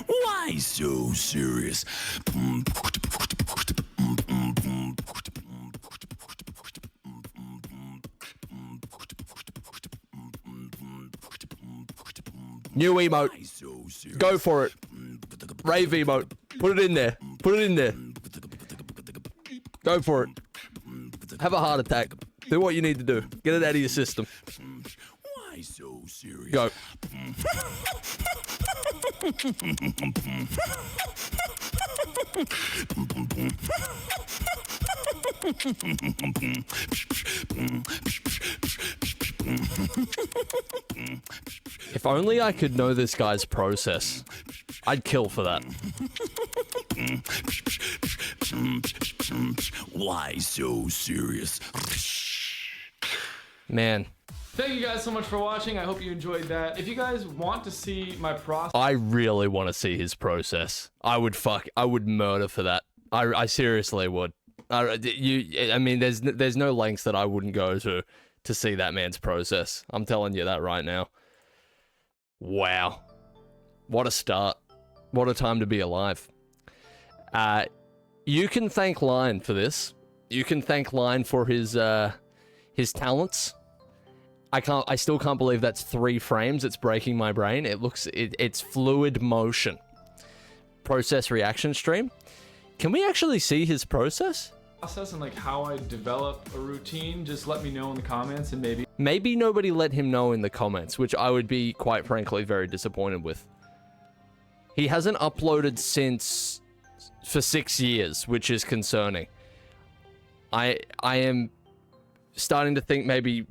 Why so serious? New emote. Go for it. Rave emote. Put it in there. Put it in there. Go for it. Have a heart attack. Do what you need to do. Get it out of your system. Why so serious? Go. If only I could know this guy's process. I'd kill for that. Why so serious? Man. Thank you guys so much for watching. I hope you enjoyed that. If you guys want to see my process, I really want to see his process. I would murder for that. I seriously would. I mean, there's no lengths that I wouldn't go to see that man's process. I'm telling you that right now. Wow. What a start. What a time to be alive. You can thank Lion for this. You can thank Lion for his talents. I still can't believe that's 3 frames. It's breaking my brain. It's fluid motion. Process reaction stream. Can we actually see his process? And like how I develop a routine, just let me know in the comments, and maybe nobody let him know in the comments, which I would be quite frankly very disappointed with. He hasn't uploaded for 6 years, which is concerning. I am starting to think maybe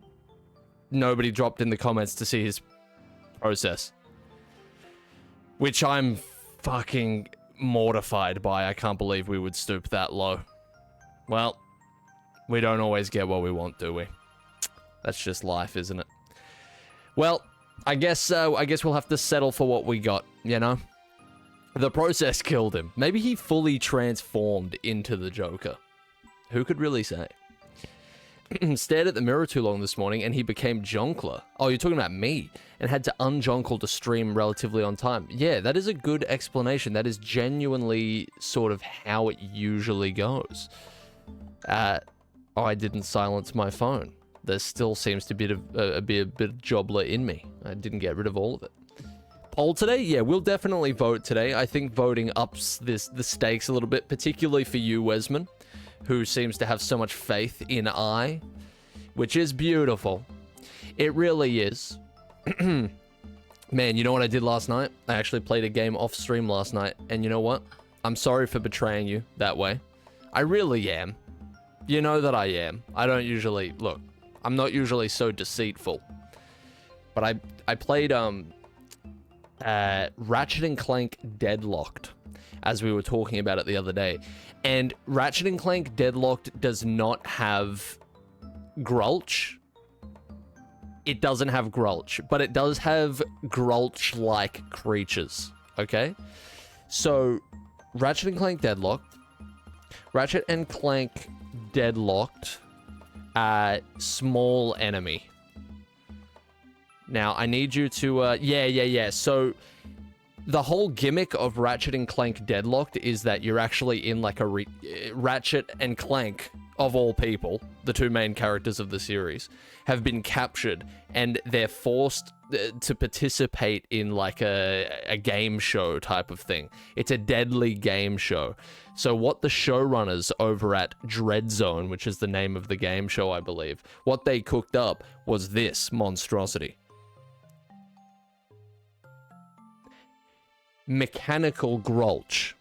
nobody dropped in the comments to see his process, which I'm fucking mortified by. I can't believe we would stoop that low. Well, we don't always get what we want, do we? That's just life, isn't it? Well, I guess we'll have to settle for what we got, you know? The process killed him. Maybe he fully transformed into the Joker. Who could really say? Stared at the mirror too long this morning and he became Jonkler. Oh, you're talking about me. And had to unjonkle to stream relatively on time. Yeah, that is a good explanation. That is genuinely sort of how it usually goes. Oh, I didn't silence my phone. There still seems to be a bit of Jobler in me. I didn't get rid of all of it. Poll today? Yeah, we'll definitely vote today. I think voting ups the stakes a little bit, particularly for you, Wesman, who seems to have so much faith in I, which is beautiful. It really is. Man, you know what I did last night? I actually played a game off stream last night, and you know what? I'm sorry for betraying you that way. I really am. You know that I am. I don't usually... Look, I'm not usually so deceitful. But I played Ratchet & Clank Deadlocked, as we were talking about it the other day. And Ratchet & Clank Deadlocked does not have Grulch. It doesn't have Grulch, but it does have Grulch-like creatures, okay? So, Ratchet & Clank Deadlocked, small enemy. Now, I need you to, yeah. So, the whole gimmick of Ratchet & Clank Deadlocked is that you're actually in like a Ratchet and Clank, of all people, the 2 main characters of the series, have been captured and they're forced to participate in like a game show type of thing. It's a deadly game show. So what the showrunners over at Dread Zone, which is the name of the game show, I believe, what they cooked up was this monstrosity. Mechanical Grulch.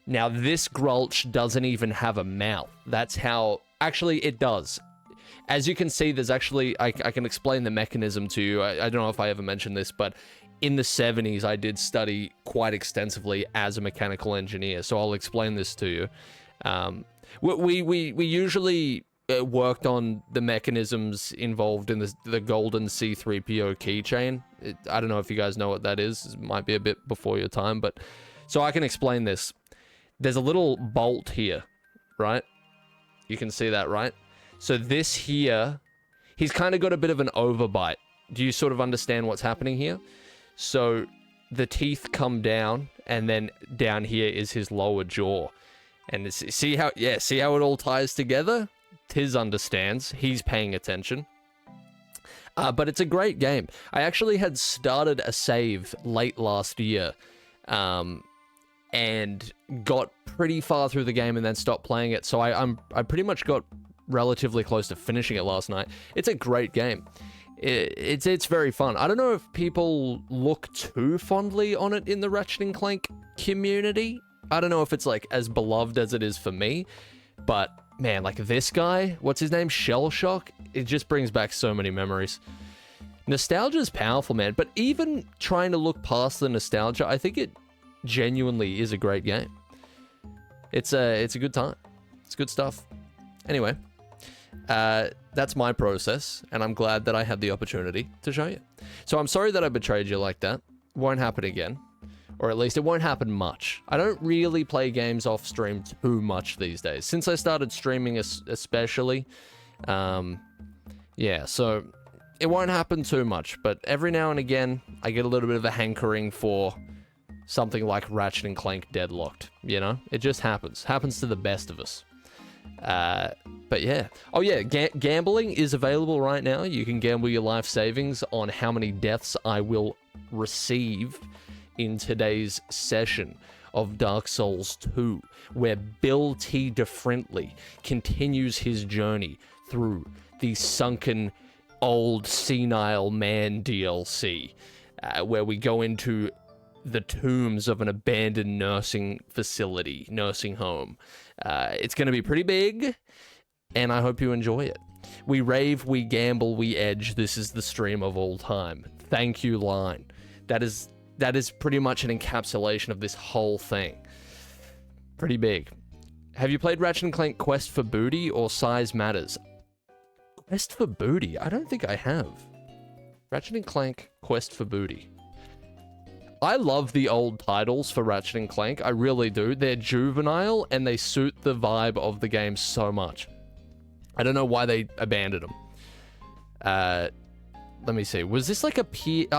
Now, this Grulch doesn't even have a mouth. That's how... Actually, it does. As you can see, there's actually... I can explain the mechanism to you. I don't know if I ever mentioned this, but in the 70s, I did study quite extensively as a mechanical engineer, so I'll explain this to you. We usually worked on the mechanisms involved in the golden C-3PO keychain. I don't know if you guys know what that is. It might be a bit before your time, but... So I can explain this. There's a little bolt here, right? You can see that, right? So this here, he's kind of got a bit of an overbite. Do you sort of understand what's happening here? So the teeth come down, and then down here is his lower jaw. And see how it all ties together? Tiz understands. He's paying attention. But it's a great game. I actually had started a save late last year, and got pretty far through the game and then stopped playing it. So I pretty much got relatively close to finishing it last night. It's a great game. It's very fun. I don't know if people look too fondly on it in the Ratchet & Clank community. I don't know if it's like as beloved as it is for me, but man, like this guy, what's his name? Shell Shock? It just brings back so many memories. Nostalgia is powerful, man, but even trying to look past the nostalgia, I think it genuinely is a great game. It's a good time. It's good stuff. Anyway, that's my process, and I'm glad that I had the opportunity to show you. So I'm sorry that I betrayed you like that. Won't happen again. Or at least it won't happen much. I don't really play games off stream too much these days. Since I started streaming especially. Yeah, so it won't happen too much. But every now and again, I get a little bit of a hankering for something like Ratchet & Clank Deadlocked. You know? It just happens. Happens to the best of us. But yeah. Oh yeah, gambling is available right now. You can gamble your life savings on how many deaths I will receive in today's session of Dark Souls 2, where Bill T. Differently continues his journey through the sunken old senile man DLC, where we go into the tombs of an abandoned nursing home. It's going to be pretty big, and I hope you enjoy it. We rave, we gamble, we edge. This is the stream of all time. Thank you, line. That is pretty much an encapsulation of this whole thing. Pretty big. Have you played Ratchet & Clank Quest for Booty or Size Matters? Quest for Booty? I don't think I have. Ratchet & Clank Quest for Booty. I love the old titles for Ratchet & Clank. I really do. They're juvenile and they suit the vibe of the game so much. I don't know why they abandoned them. Let me see. Was this like a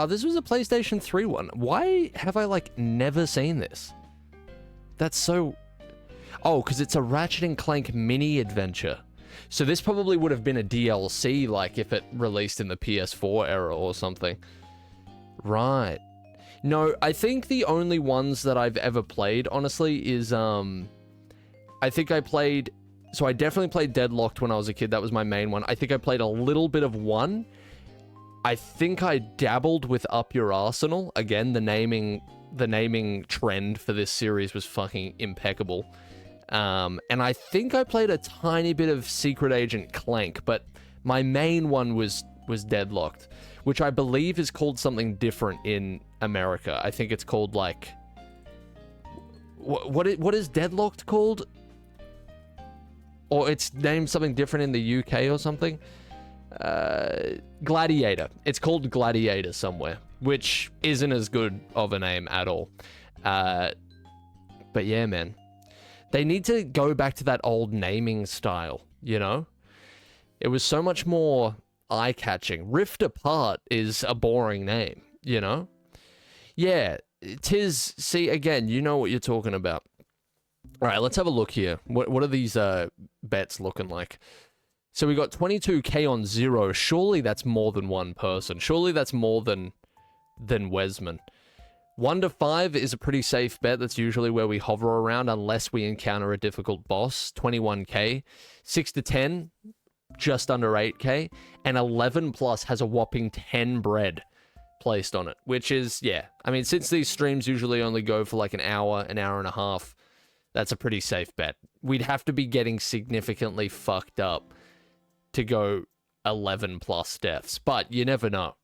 this was a PlayStation 3 one. Why have I like never seen this? That's so... Oh, because it's a Ratchet & Clank mini adventure. So this probably would have been a DLC, like if it released in the PS4 era or something. Right. No, I think the only ones that I've ever played, honestly, is, I think I played... So I definitely played Deadlocked when I was a kid. That was my main one. I think I played a little bit of 1. I think I dabbled with Up Your Arsenal. Again, the naming trend for this series was fucking impeccable. And I think I played a tiny bit of Secret Agent Clank, but my main one was Deadlocked, which I believe is called something different in America. I think it's called like... What is Deadlocked called? Or it's named something different in the UK or something? Gladiator. It's called Gladiator somewhere, which isn't as good of a name at all. But yeah, man. They need to go back to that old naming style, you know? It was so much more eye-catching. Rift Apart is a boring name, you know? Yeah, Tiz, see, again, you know what you're talking about. All right, let's have a look here. What are these bets looking like? So we got 22k on 0. Surely that's more than one person. Surely that's more than Wesman. 1 to 5 is a pretty safe bet. That's usually where we hover around unless we encounter a difficult boss. 21k. 6 to 10, just under 8k. And 11 plus has a whopping 10 bread placed on it, which is, yeah. I mean, since these streams usually only go for like an hour and a half, that's a pretty safe bet. We'd have to be getting significantly fucked up to go 11 plus deaths, but you never know.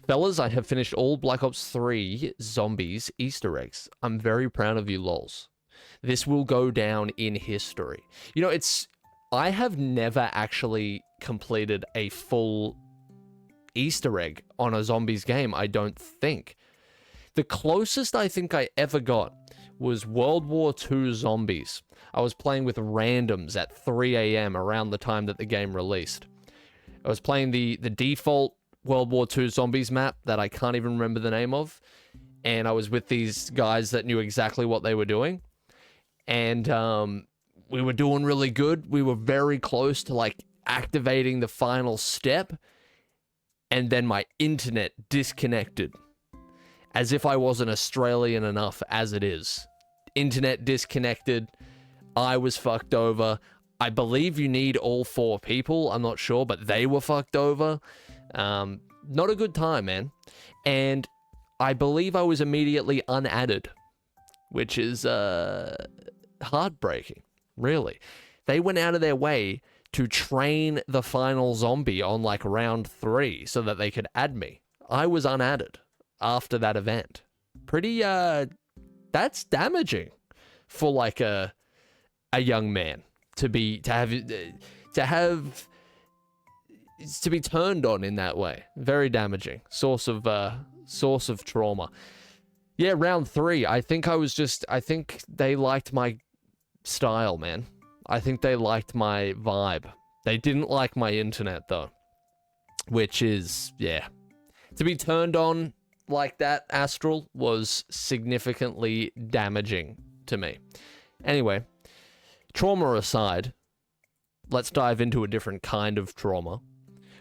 Fellas, I have finished all Black Ops 3 Zombies Easter eggs. I'm very proud of you, lols. This will go down in history. You know, I have never actually completed a full Easter egg on a Zombies game, I don't think. The closest I think I ever got was World War II Zombies. I was playing with randoms at 3 a.m. around the time that the game released. I was playing the default World War II zombies map that I can't even remember the name of. And I was with these guys that knew exactly what they were doing. And we were doing really good. We were very close to like activating the final step. And then my internet disconnected. As if I wasn't Australian enough as it is. Internet disconnected. I was fucked over. I believe you need all 4 people. I'm not sure, but they were fucked over. Not a good time, man. And I believe I was immediately unadded, which is heartbreaking, really. They went out of their way to train the final zombie on like round 3 so that they could add me. I was unadded after that event. Pretty, that's damaging for like a young man to be turned on in that way. Very damaging. Source of trauma. Yeah, round 3. I think they liked my style, man. I think they liked my vibe. They didn't like my internet though. Which is, yeah. To be turned on like that, Astral, was significantly damaging to me. Anyway, trauma aside, let's dive into a different kind of trauma,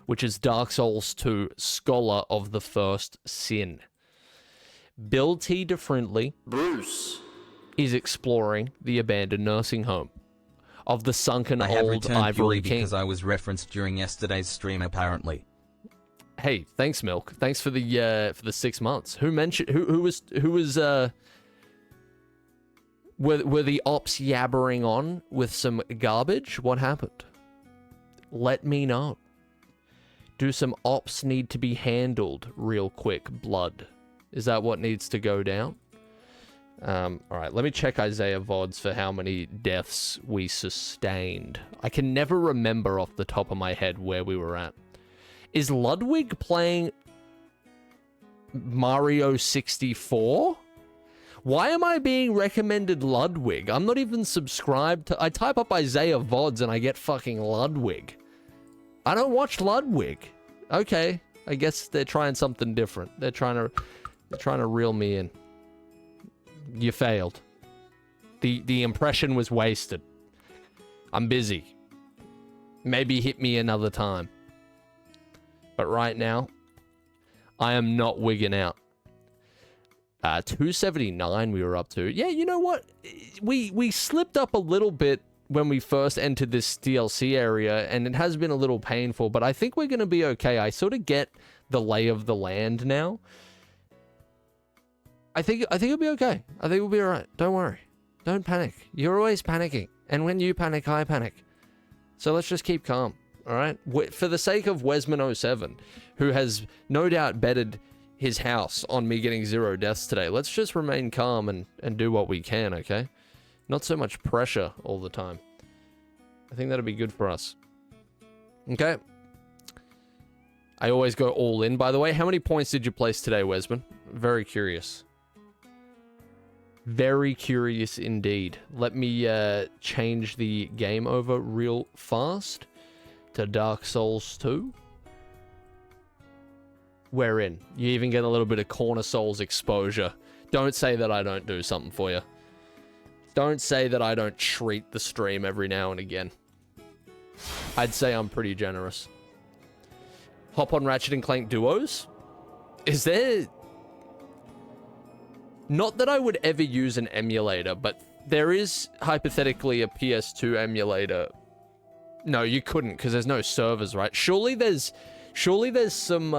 which is Dark Souls 2 Scholar of the First Sin. Bill T. Differently, Bruce, is exploring the abandoned nursing home of the sunken old Ivory King. Because I was referenced during yesterday's stream, apparently. Hey, thanks, Milk. Thanks for the 6 months. Who mentioned who was were the ops yabbering on with some garbage? What happened? Let me know. Do some ops need to be handled real quick, blood? Is that what needs to go down? Alright, let me check Eyezayar VODs for how many deaths we sustained. I can never remember off the top of my head where we were at. Is Ludwig playing Mario 64? Why am I being recommended Ludwig? I'm not even subscribed to... I type up Eyezayar VODs and I get fucking Ludwig. I don't watch Ludwig. Okay, I guess they're trying something different. They're trying to reel me in. You failed. The impression was wasted. I'm busy. Maybe hit me another time. But right now, I am not wigging out. 279 we were up to. Yeah, you know what? We slipped up a little bit when we first entered this DLC area, and it has been a little painful, but I think we're going to be okay. I sort of get the lay of the land now. I think it'll be okay. I think we'll be alright. Don't worry. Don't panic. You're always panicking. And when you panic, I panic. So let's just keep calm. Alright? For the sake of Wesman07, who has no doubt betted his house on me getting 0 deaths today, let's just remain calm and do what we can, okay? Not so much pressure all the time. I think that'll be good for us. Okay. I always go all in, by the way. How many points did you place today, Wesman? Very curious. Very curious indeed. Let me change the game over real fast to Dark Souls 2. We're in. You even get a little bit of Corner Souls exposure. Don't say that I don't do something for you. Don't say that I don't treat the stream every now and again. I'd say I'm pretty generous. Hop on Ratchet and Clank Duos? Is there... Not that I would ever use an emulator, but there is hypothetically a PS2 emulator. No, you couldn't, because there's no servers, right? Surely there's some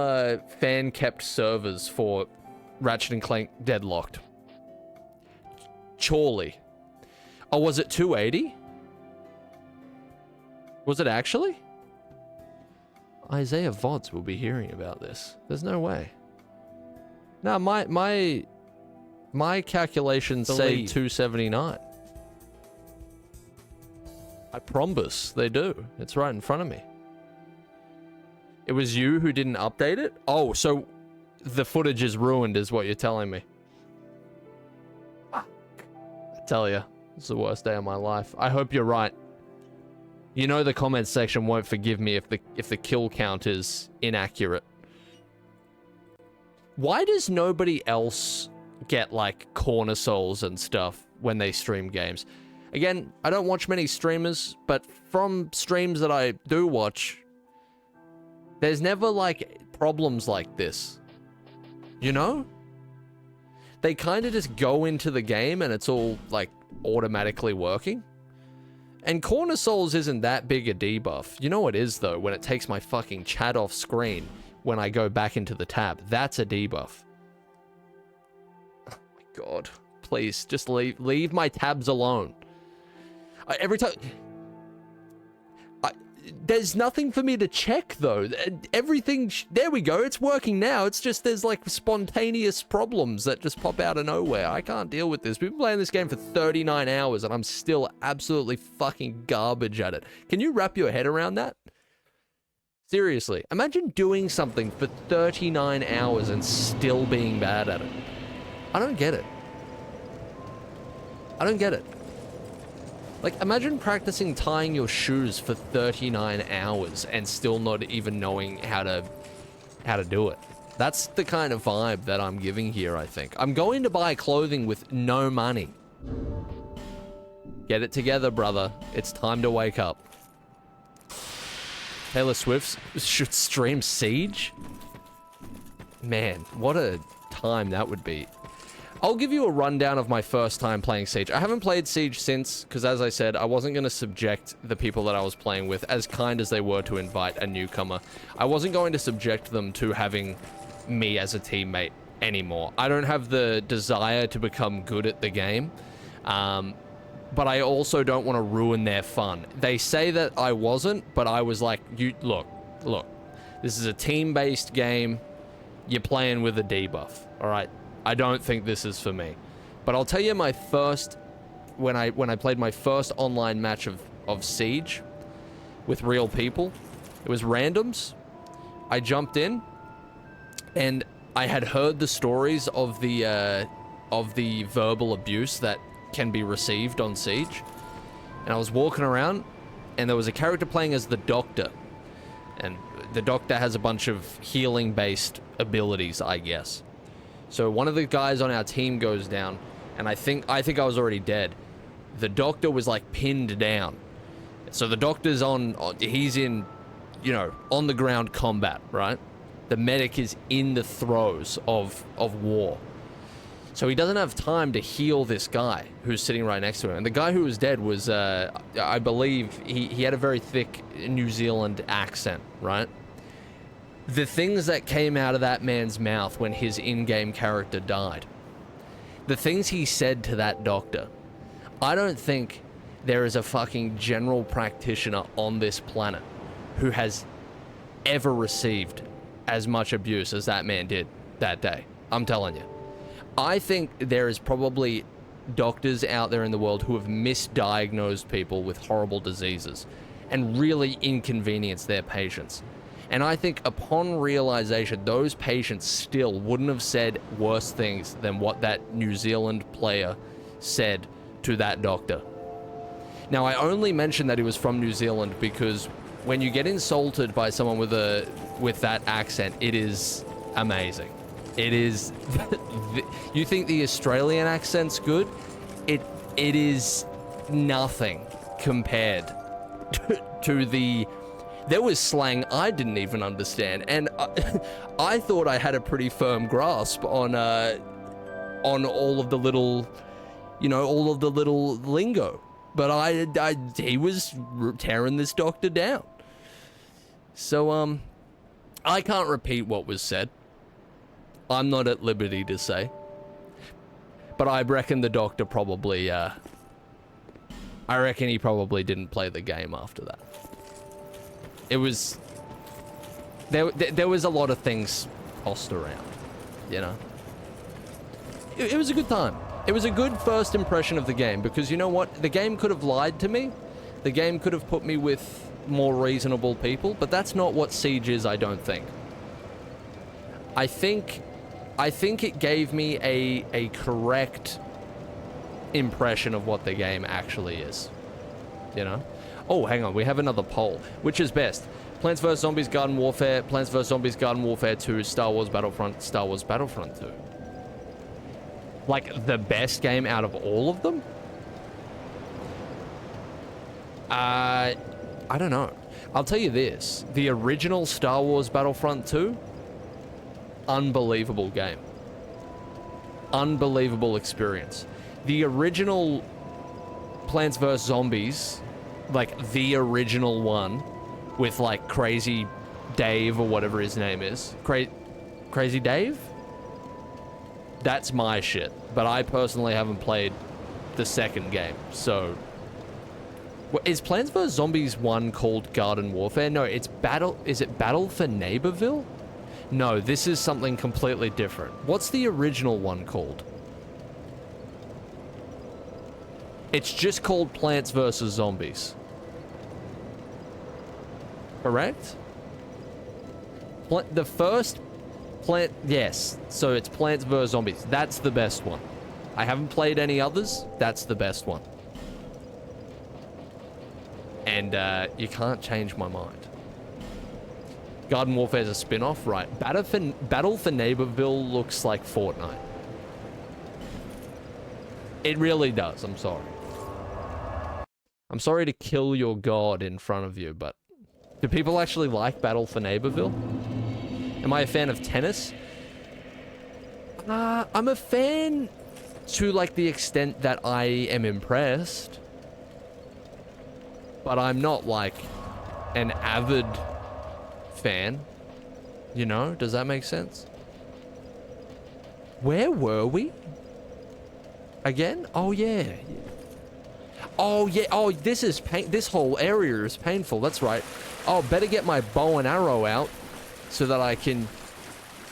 fan-kept servers for Ratchet and Clank Deadlocked. Surely. Oh, was it 280? Was it actually? Eyezayar VODs will be hearing about this. There's no way. No, my calculations say 279. I promise they do. It's right in front of me. It was you who didn't update it? Oh, so the footage is ruined is what you're telling me. I tell ya, it's the worst day of my life. I hope you're right. You know the comments section won't forgive me if the kill count is inaccurate. Why does nobody else get, like, corner souls and stuff when they stream games? Again, I don't watch many streamers, but from streams that I do watch, there's never, like, problems like this. You know? They kind of just go into the game and it's all, like, automatically working. And Corner Souls isn't that big a debuff. You know what is, though? When it takes my fucking chat off screen when I go back into the tab. That's a debuff. Oh my god. Please, just leave my tabs alone. Every time... there's nothing for me to check, though. Everything... there we go. It's working now. It's just there's, like, spontaneous problems that just pop out of nowhere. I can't deal with this. We've been playing this game for 39 hours, and I'm still absolutely fucking garbage at it. Can you wrap your head around that? Seriously. Imagine doing something for 39 hours and still being bad at it. I don't get it. I don't get it. Like, imagine practicing tying your shoes for 39 hours and still not even knowing how to do it. That's the kind of vibe that I'm giving here, I think. I'm going to buy clothing with no money. Get it together, brother. It's time to wake up. Taylor Swift should stream Siege? Man, what a time that would be. I'll give you a rundown of my first time playing Siege. I haven't played Siege since, because as I said, I wasn't going to subject the people that I was playing with, as kind as they were to invite a newcomer. I wasn't going to subject them to having me as a teammate anymore. I don't have the desire to become good at the game, but I also don't want to ruin their fun. They say that I wasn't, but I was like, look, this is a team-based game. You're playing with a debuff, all right? I don't think this is for me. But I'll tell you my first... When I played my first online match of Siege with real people, it was randoms. I jumped in, and I had heard the stories of the verbal abuse that can be received on Siege. And I was walking around, and there was a character playing as the Doctor. And the Doctor has a bunch of healing-based abilities, I guess. So one of the guys on our team goes down, and I think I was already dead. The Doctor was, like, pinned down. So the Doctor's he's in, you know, on the ground combat, right? The medic is in the throes of war. So he doesn't have time to heal this guy who's sitting right next to him. And the guy who was dead was, I believe, he had a very thick New Zealand accent, right? The things that came out of that man's mouth when his in-game character died. The things he said to that Doctor. I don't think there is a fucking general practitioner on this planet who has ever received as much abuse as that man did that day. I'm telling you. I think there is probably doctors out there in the world who have misdiagnosed people with horrible diseases and really inconvenienced their patients. And I think upon realization, those patients still wouldn't have said worse things than what that New Zealand player said to that doctor. Now, I only mention that he was from New Zealand because when you get insulted by someone with that accent, it is amazing. It is... You think the Australian accent's good? It is nothing compared to the... There was slang I didn't even understand, and I thought I had a pretty firm grasp on all of the little, you know, all of the little lingo. But he was tearing this doctor down. So, I can't repeat what was said. I'm not at liberty to say. But I reckon the doctor probably, I reckon he probably didn't play the game after that. It was... There was a lot of things tossed around, you know? It was a good time. It was a good first impression of the game, because you know what? The game could have lied to me. The game could have put me with more reasonable people, but that's not what Siege is, I don't think. I think it gave me a correct impression of what the game actually is, you know? Oh, hang on, we have another poll. Which is best? Plants vs. Zombies Garden Warfare, Plants vs. Zombies Garden Warfare 2, Star Wars Battlefront 2. Like, the best game out of all of them? I don't know. I'll tell you this. The original Star Wars Battlefront 2, unbelievable game. Unbelievable experience. The original Plants vs. Zombies, like the original one, with like Crazy Dave or whatever his name is. Crazy Dave? That's my shit. But I personally haven't played the second game, so... Is Plants vs. Zombies 1 called Garden Warfare? No, it's Battle... Is it Battle for Neighborville? No, this is something completely different. What's the original one called? It's just called Plants vs. Zombies. Correct? The first plant... Yes, so it's Plants vs. Zombies. That's the best one. I haven't played any others. That's the best one. And you can't change my mind. Garden Warfare is a spin-off, right? Battle for Neighborville looks like Fortnite. It really does, I'm sorry. I'm sorry to kill your god in front of you, but... Do people actually like Battle for Neighborville? Am I a fan of tennis? I'm a fan to, like, the extent that I am impressed. But I'm not, like, an avid fan. You know? Does that make sense? Where were we? Again? Oh, yeah. Oh, yeah. Oh, this is this whole area is painful. That's right. Oh, better get my bow and arrow out so that I can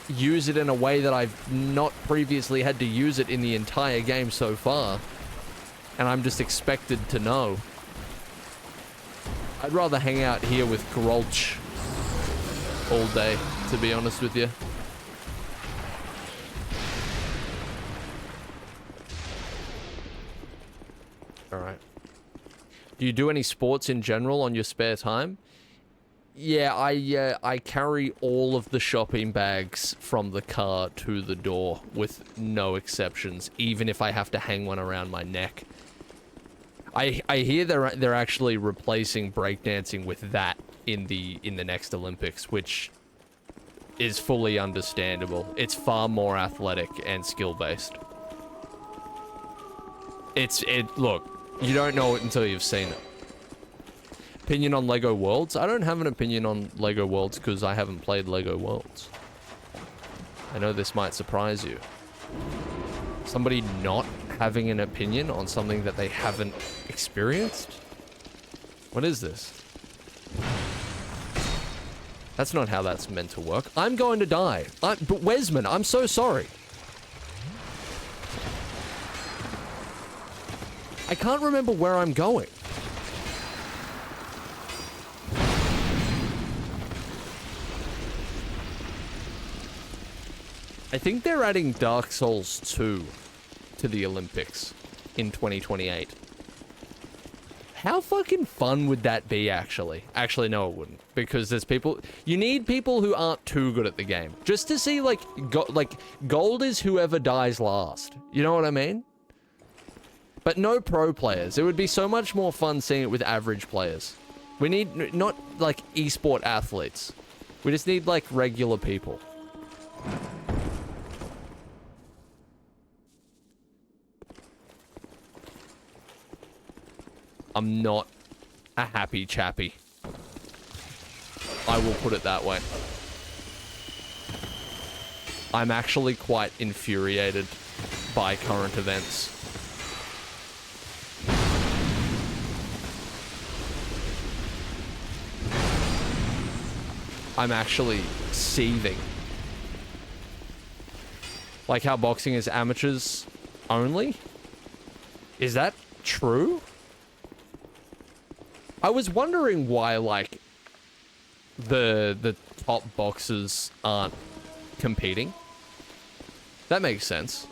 use it in a way that I've not previously had to use it in the entire game so far. And I'm just expected to know. I'd rather hang out here with Grolch all day, to be honest with you. Alright. Do you do any sports in general on your spare time? Yeah, I carry all of the shopping bags from the car to the door with no exceptions, even if I have to hang one around my neck. I hear they're actually replacing breakdancing with that in the next Olympics, which is fully understandable. It's far more athletic and skill-based. Look, you don't know it until you've seen it. Opinion on Lego Worlds? I don't have an opinion on Lego Worlds because I haven't played Lego Worlds. I know this might surprise you. Somebody not having an opinion on something that they haven't experienced? What is this? That's not how that's meant to work. I'm going to die. But Wesman, I'm so sorry. I can't remember where I'm going. I think they're adding Dark Souls 2 to the Olympics in 2028. How fucking fun would that be, actually? Actually, no, it wouldn't. Because there's people... You need people who aren't too good at the game. Just to see, like... gold is whoever dies last. You know what I mean? But no pro players. It would be so much more fun seeing it with average players. We need... Not, like, esport athletes. We just need, like, regular people. I'm not a happy chappy. I will put it that way. I'm actually quite infuriated by current events. I'm actually seething. Like how boxing is amateurs only? Is that true? I was wondering why, like, the top boxers aren't competing. That makes sense.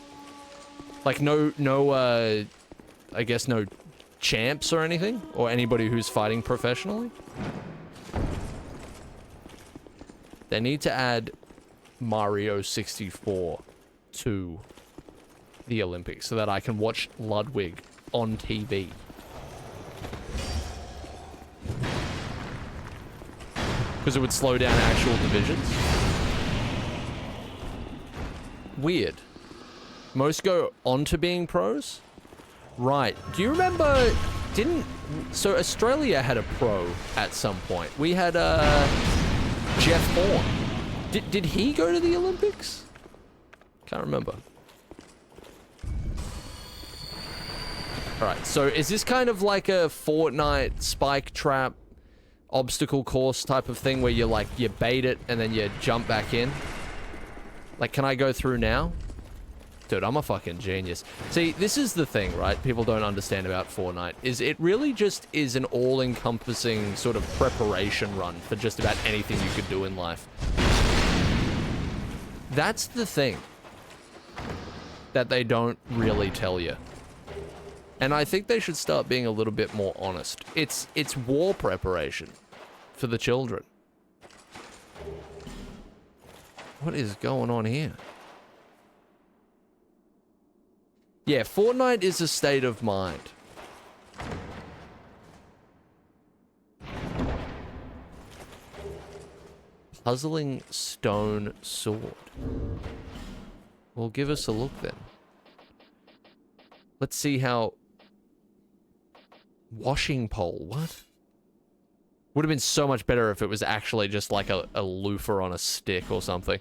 Like, I guess no champs or anything? Or anybody who's fighting professionally? They need to add Mario 64 to the Olympics so that I can watch Ludwig on TV. Because it would slow down actual divisions. Weird. Most go on to being pros? Right. Do you remember... So Australia had a pro at some point. We had, Jeff Horn. Did he go to the Olympics? Can't remember. Alright, so is this kind of like a Fortnite spike trap obstacle course type of thing where you bait it and then you jump back in? Like, can I go through now? Dude, I'm a fucking genius. See, this is the thing, right? People don't understand about Fortnite, is it really just is an all-encompassing sort of preparation run for just about anything you could do in life. That's the thing that they don't really tell you. And I think they should start being a little bit more honest. It's war preparation for the children. What is going on here? Yeah, Fortnite is a state of mind. Puzzling stone sword. Well, give us a look then. Let's see how... Washing pole, what? Would have been so much better if it was actually just like a loofah on a stick or something.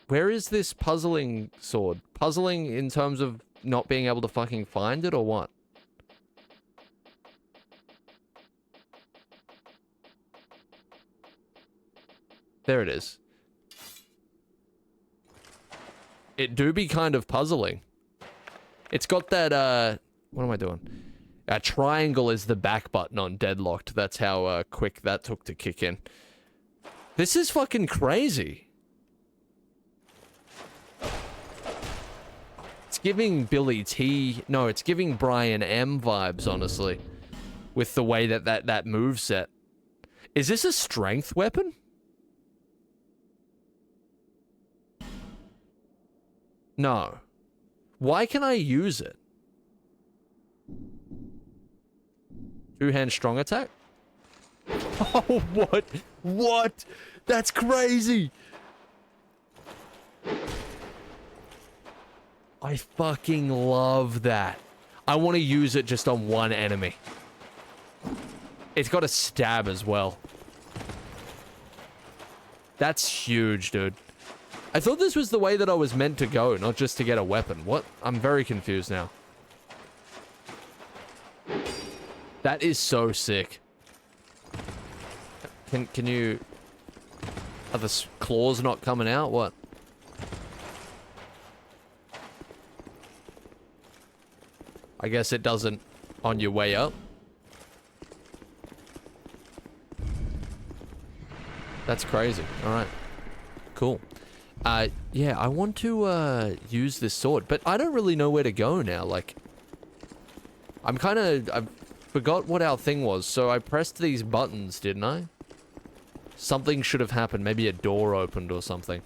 Where is this puzzling sword? Puzzling in terms of not being able to fucking find it or what? There it is. It do be kind of puzzling. It's got that, what am I doing? Triangle is the back button on Deadlocked. That's how quick that took to kick in. This is fucking crazy. It's giving Billy T... No, it's giving Brian M vibes, honestly. With the way that moveset. Is this a strength weapon? No. Why can I use it? Two-hand strong attack? Oh, what? What? That's crazy! I fucking love that. I want to use it just on one enemy. It's got a stab as well. That's huge, dude. I thought this was the way that I was meant to go, not just to get a weapon. What? I'm very confused now. That is so sick. Can you... Are the claws not coming out? What? I guess it doesn't on your way up. That's crazy. Alright. Cool. Yeah, I want to, use this sword, but I don't really know where to go now, like... I forgot what our thing was, so I pressed these buttons, didn't I? Something should have happened, maybe a door opened or something,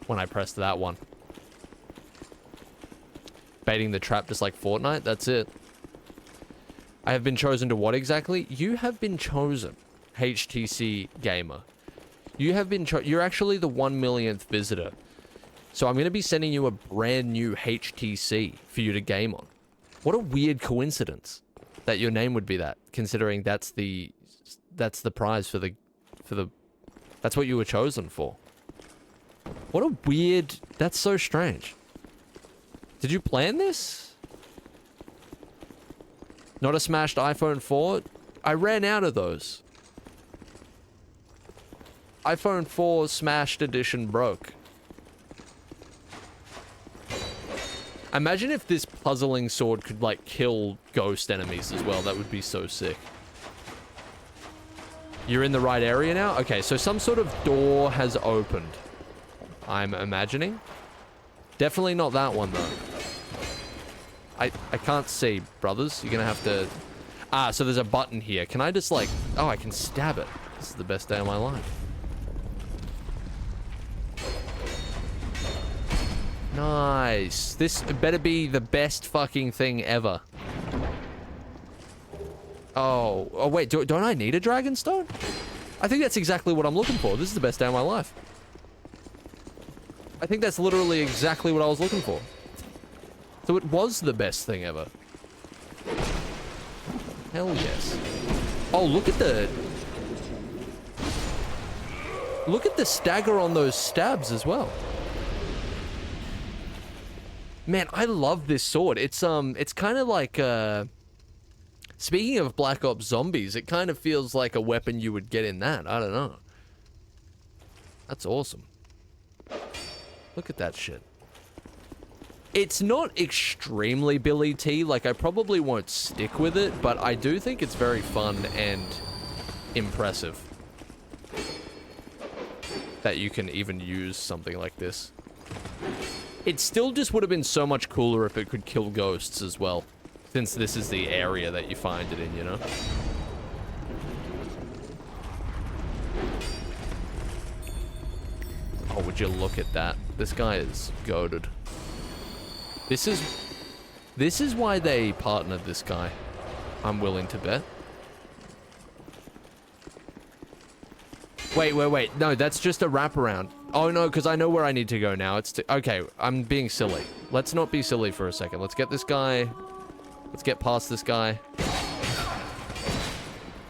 when I pressed that one. Baiting the trap just like Fortnite, that's it. I have been chosen to what exactly? You have been chosen, HTC Gamer. You have been you're actually the 1 millionth visitor. So I'm going to be sending you a brand new HTC for you to game on. What a weird coincidence that your name would be that, considering that's the prize for the that's what you were chosen for. What a weird, that's so strange. Did you plan this? Not a smashed iPhone 4? I ran out of those. iPhone 4 smashed edition broke. Imagine if this puzzling sword could, like, kill ghost enemies as well. That would be so sick. You're in the right area now? Okay, so some sort of door has opened. I'm imagining. Definitely not that one, though. I can't see, brothers. You're gonna have to... Ah, so there's a button here. Can I just like... Oh, I can stab it. This is the best day of my life. Nice. This better be the best fucking thing ever. Oh, wait, don't I need a dragon stone? I think that's exactly what I'm looking for. This is the best day of my life. I think that's literally exactly what I was looking for. So it was the best thing ever. Hell yes. Oh, look at the... Look at the stagger on those stabs as well. Man, I love this sword. It's kind of like, speaking of Black Ops Zombies, it kind of feels like a weapon you would get in that. I don't know. That's awesome. Look at that shit. It's not extremely Billy T. Like, I probably won't stick with it, but I do think it's very fun and impressive that you can even use something like this. It still just would have been so much cooler if it could kill ghosts as well. Since this is the area that you find it in, you know? Oh, would you look at that? This guy is goated. This is why they partnered this guy. I'm willing to bet. Wait. No, that's just a wraparound. Oh, no, because I know where I need to go now. Okay, I'm being silly. Let's not be silly for a second. Let's get this guy... Let's get past this guy.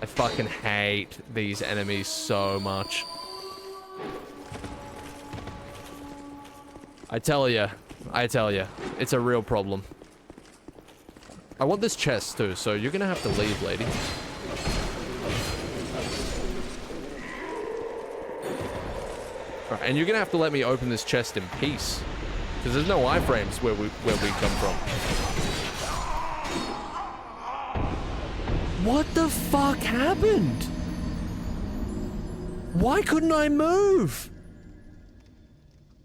I fucking hate these enemies so much. I tell ya. It's a real problem. I want this chest too, so you're gonna have to leave, lady. Right, and you're gonna have to let me open this chest in peace. Because there's no iframes where we come from. What the fuck happened? Why couldn't I move?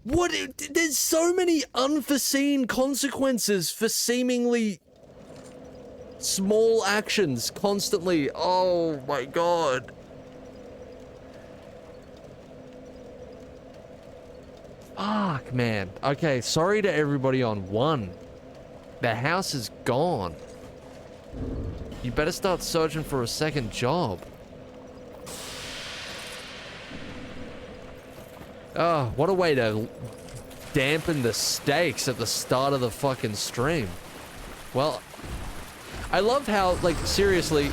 What? There's so many unforeseen consequences for seemingly small actions constantly. Oh my god. Fuck, man. Okay, sorry to everybody on 1. The house is gone. You better start searching for a second job. Oh, what a way to dampen the stakes at the start of the fucking stream. Well, I love how, like, seriously,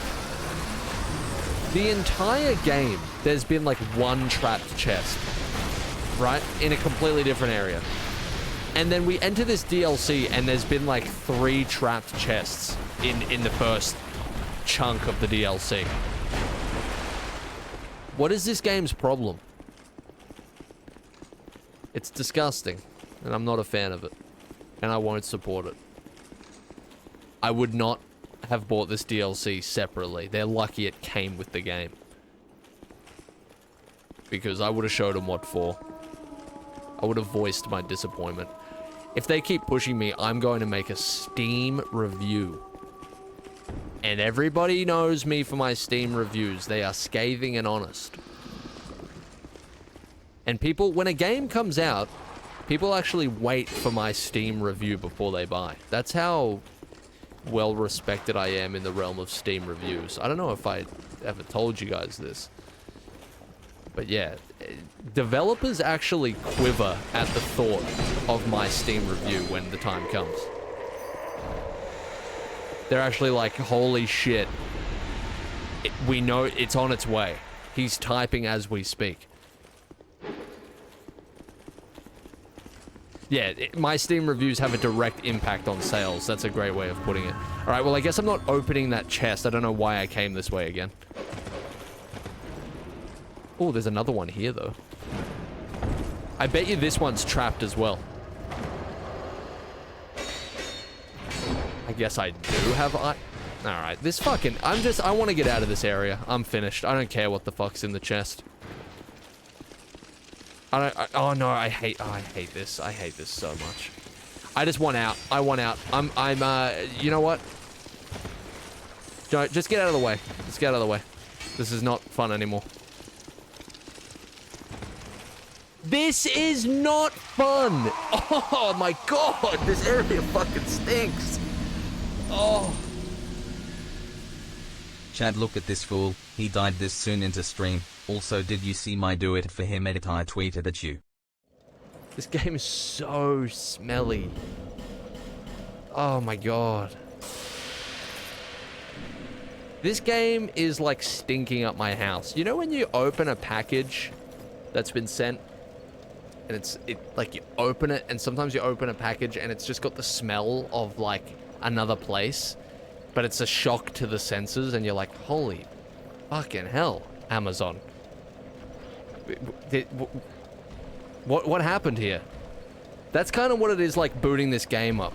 the entire game, there's been, like, one trapped chest, right? In a completely different area. And then we enter this DLC, and there's been, like, 3 trapped chests in the first chunk of the DLC. What is this game's problem? It's disgusting, and I'm not a fan of it, and I won't support it. I would not have bought this DLC separately. They're lucky it came with the game, because I would have showed them what for. I would have voiced my disappointment. If they keep pushing me, I'm going to make a Steam review. And everybody knows me for my Steam reviews. They are scathing and honest. And people, when a game comes out, people actually wait for my Steam review before they buy. That's how well respected I am in the realm of Steam reviews. I don't know if I ever told you guys this. But yeah, developers actually quiver at the thought of my Steam review when the time comes. They're actually like, holy shit. We know it's on its way. He's typing as we speak. Yeah, my Steam reviews have a direct impact on sales. That's a great way of putting it. Alright, well, I guess I'm not opening that chest. I don't know why I came this way again. Oh, there's another one here, though. I bet you this one's trapped as well. I guess I do have Alright, this fucking... I want to get out of this area. I'm finished. I don't care what the fuck's in the chest. Oh no, I hate this. I hate this so much. I just want out. I want out. You know what? Just get out of the way. Just get out of the way. This is not fun anymore. This is not fun! Oh my god! This area fucking stinks! Oh. Chad, look at this fool. He died this soon into stream. Also, did you see my do it for him edit I tweeted at you? This game is so smelly. Oh my god. This game is like stinking up my house. You know when you open a package that's been sent and like you open it and sometimes you open a package and it's just got the smell of like another place, but it's a shock to the senses and you're like, holy fucking hell, Amazon. What happened here? That's kind of what it is like booting this game up.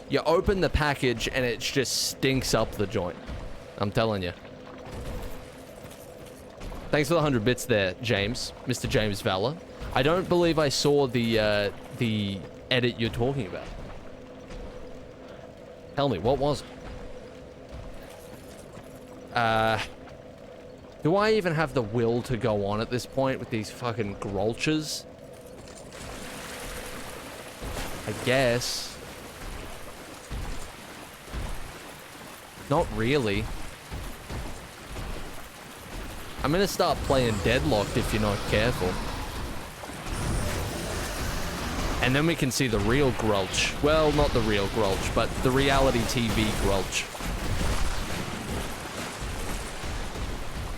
You open the package and it just stinks up the joint. I'm telling you. Thanks for the 100 bits there, James. Mr. James Valor. I don't believe I saw the edit you're talking about. Tell me, what was it? Do I even have the will to go on at this point with these fucking grulches? I guess. Not really. I'm gonna start playing Deadlocked if you're not careful. And then we can see the real grulch. Well, not the real grulch, but the reality TV grulch.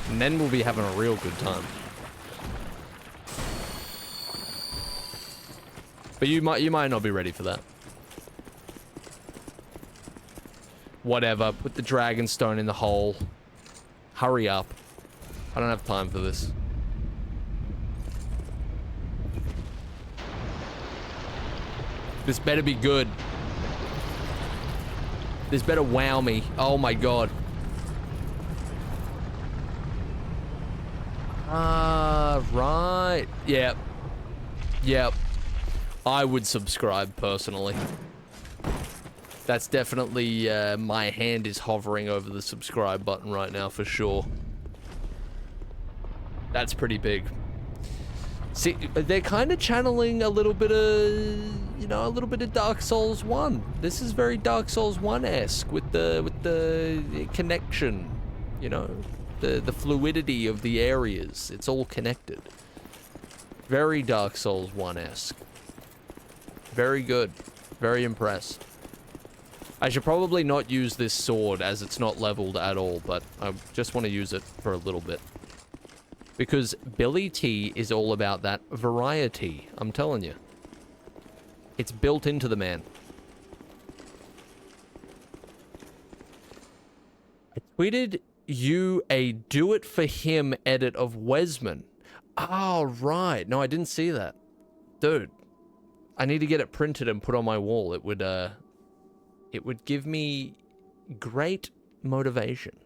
And then we'll be having a real good time. But you might not be ready for that. Whatever, put the dragon stone in the hole. Hurry up. I don't have time for this. This better be good. This better wow me. Oh my god. Right. Yep. Yep. I would subscribe personally. That's definitely, my hand is hovering over the subscribe button right now for sure. That's pretty big. See, they're kind of channeling a little bit of, you know, a little bit of Dark Souls 1. This is very Dark Souls 1-esque with the connection, you know, the fluidity of the areas. It's all connected. Very Dark Souls 1-esque. Very good. Very impressed. I should probably not use this sword as it's not leveled at all, but I just want to use it for a little bit. Because Billy T is all about that variety, I'm telling you. It's built into the man. I tweeted you a do it for him edit of Wesman. Oh, right. No, I didn't see that. Dude, I need to get it printed and put on my wall. It would give me great motivation.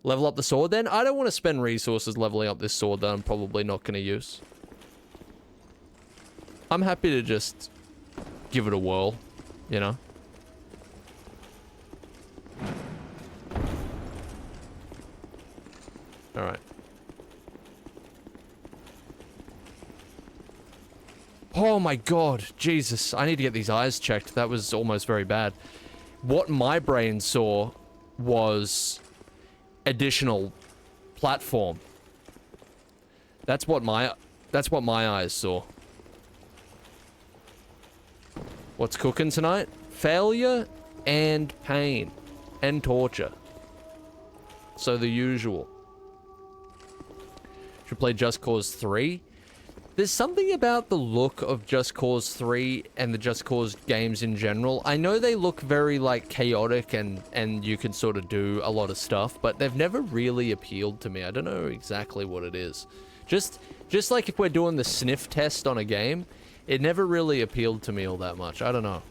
Level up the sword then? I don't want to spend resources leveling up this sword that I'm probably not going to use. I'm happy to just give it a whirl, you know? Alright. Oh my god, Jesus. I need to get these eyes checked. That was almost very bad. What my brain saw was additional platform. That's what my eyes saw. What's cooking tonight? Failure and pain and torture. So the usual. Should play Just Cause 3. There's something about the look of Just Cause 3 and the Just Cause games in general. I know they look very, like, chaotic and you can sort of do a lot of stuff, but they've never really appealed to me. I don't know exactly what it is. Just like if we're doing the sniff test on a game, it never really appealed to me all that much. I don't know.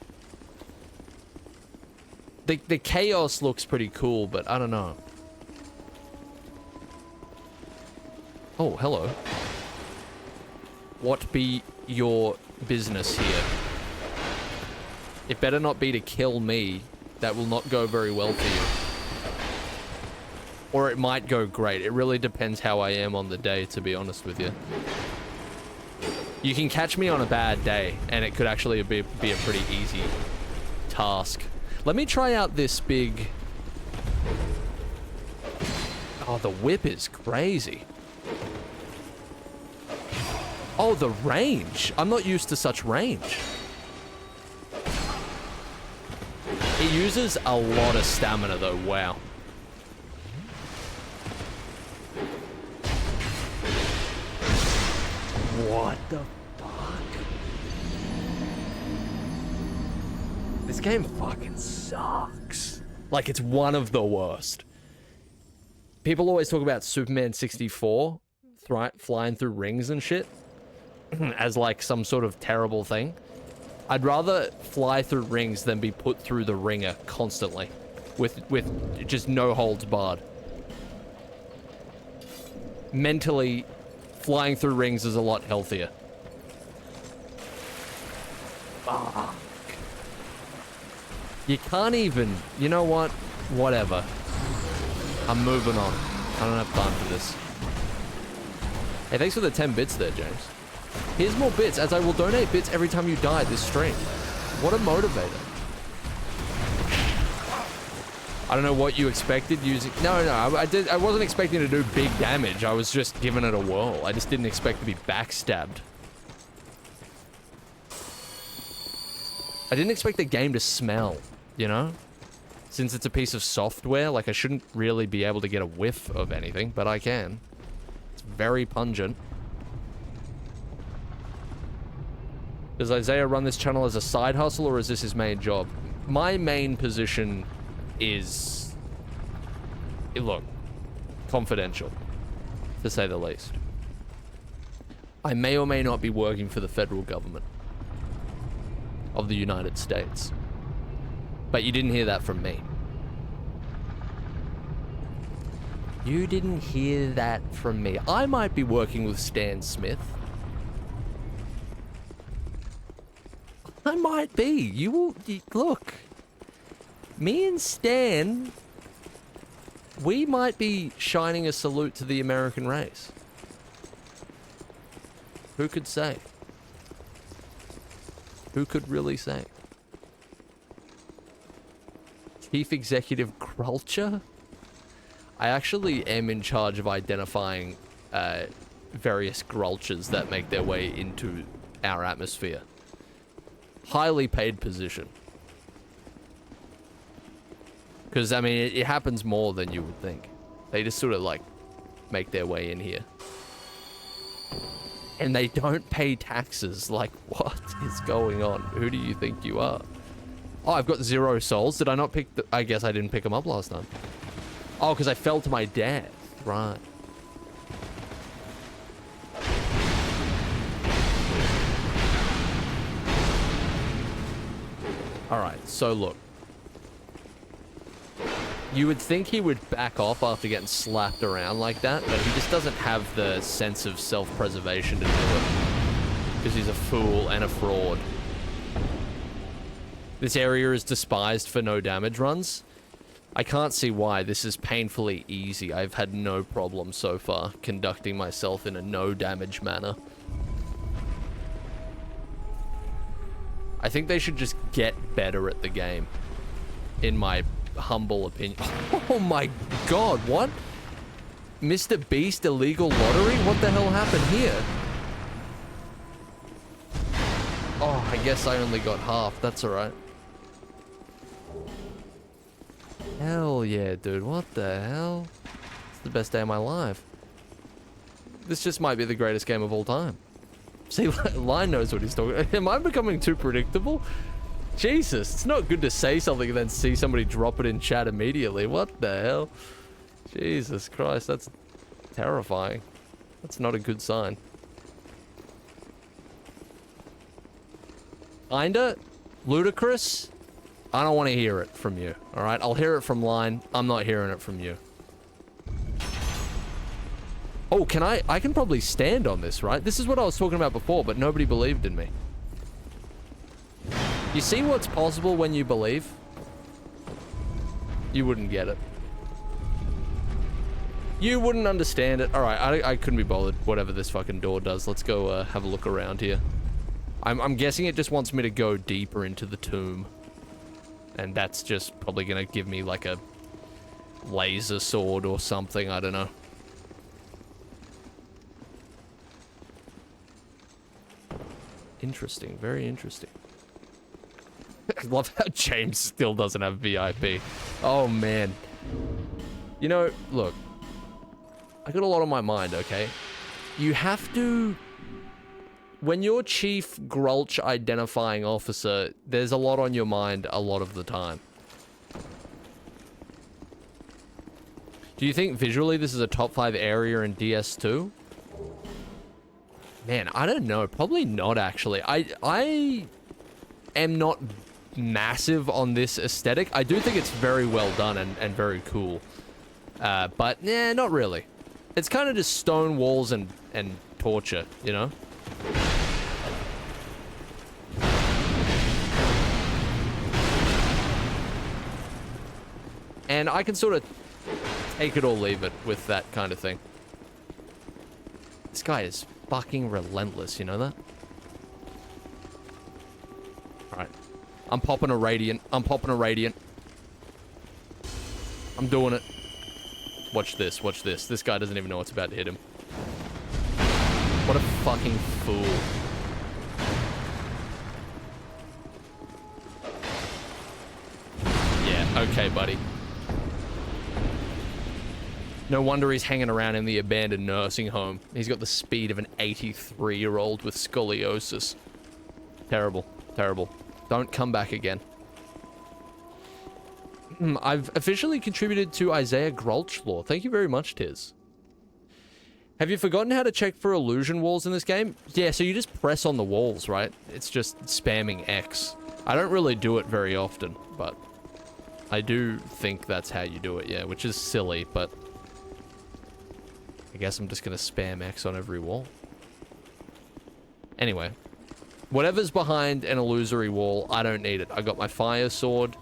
The chaos looks pretty cool, but I don't know. Oh, hello. What be your business here? It better not be to kill me. That will not go very well for you. Or it might go great. It really depends how I am on the day, to be honest with you. You can catch me on a bad day, and it could actually be a pretty easy task. Let me try out this big... Oh, the whip is crazy. Oh, the range. I'm not used to such range. It uses a lot of stamina, though. Wow. What the fuck? This game fucking sucks. Like, it's one of the worst. People always talk about Superman 64 flying through rings and shit as like some sort of terrible thing. I'd rather fly through rings than be put through the ringer constantly with just no holds barred. Mentally, flying through rings is a lot healthier. Fuck. You can't even... You know what? Whatever. I'm moving on. I don't have time for this. Hey, thanks for the 10 bits there, James. Here's more bits, as I will donate bits every time you die this stream. What a motivator. I don't know what you expected using... No, I wasn't expecting to do big damage. I was just giving it a whirl. I just didn't expect to be backstabbed. I didn't expect the game to smell, you know? Since it's a piece of software, like, I shouldn't really be able to get a whiff of anything, but I can. It's very pungent. Does Eyezayar run this channel as a side hustle, or is this his main job? My main position is... Look, confidential, to say the least. I may or may not be working for the federal government of the United States. But you didn't hear that from me. You didn't hear that from me. I might be working with Stan Smith. I might be. You will... Look. Me and Stan... We might be shining a salute to the American race. Who could say? Who could really say? Chief Executive Grulcher? I actually am in charge of identifying various Grulchers that make their way into our atmosphere. Highly paid position. Because, I mean, it happens more than you would think. They just sort of, like, make their way in here. And they don't pay taxes. Like, what is going on? Who do you think you are? Oh, I've got 0 souls. Did I not pick the... I guess I didn't pick them up last time. Oh, because I fell to my death. Right. Alright, so look. You would think he would back off after getting slapped around like that, but he just doesn't have the sense of self-preservation to do it. Because he's a fool and a fraud. This area is despised for no damage runs. I can't see why. This is painfully easy. I've had no problem so far conducting myself in a no damage manner. I think they should just get better at the game. In my humble opinion. Oh my god, what? Mr. Beast illegal lottery? What the hell happened here? Oh, I guess I only got half. That's alright. Hell yeah, dude. What the hell? It's the best day of my life. This just might be the greatest game of all time. See, Line knows what he's talking about. Am I becoming too predictable? Jesus, it's not good to say something and then see somebody drop it in chat immediately. What the hell? Jesus Christ, that's terrifying. That's not a good sign. Kinda ludicrous. I don't want to hear it from you, alright? I'll hear it from Line. I'm not hearing it from you. Oh, can I can probably stand on this, right? This is what I was talking about before, but nobody believed in me. You see what's possible when you believe? You wouldn't get it. You wouldn't understand it. All right, I couldn't be bothered. Whatever this fucking door does, let's go have a look around here. I'm guessing it just wants me to go deeper into the tomb. And that's just probably gonna give me like a laser sword or something, I don't know. Interesting, very interesting. I love how James still doesn't have VIP. Oh man. You know, look. I got a lot on my mind, okay? You have to... When you're Chief Grulch Identifying Officer, there's a lot on your mind a lot of the time. Do you think visually this is a top 5 area in DS2? Man, I don't know. Probably not, actually. I am not massive on this aesthetic. I do think it's very well done and very cool. But, yeah, not really. It's kind of just stone walls and torture, you know? And I can sort of take it or leave it with that kind of thing. This guy is fucking relentless, you know that? Alright. I'm popping a Radiant. I'm popping a Radiant. I'm doing it. Watch this, watch this. This guy doesn't even know what's about to hit him. What a fucking fool. Yeah, okay, buddy. No wonder he's hanging around in the abandoned nursing home. He's got the speed of an 83-year-old with scoliosis. Terrible, terrible. Don't come back again. I've officially contributed to Eyezayar Grulch lore. Thank you very much, Tiz. Have you forgotten how to check for illusion walls in this game? Yeah, so you just press on the walls, right? It's just spamming X. I don't really do it very often, but I do think that's how you do it, yeah, which is silly, but I guess I'm just gonna spam X on every wall. Anyway, whatever's behind an illusory wall, I don't need it. I got my fire sword.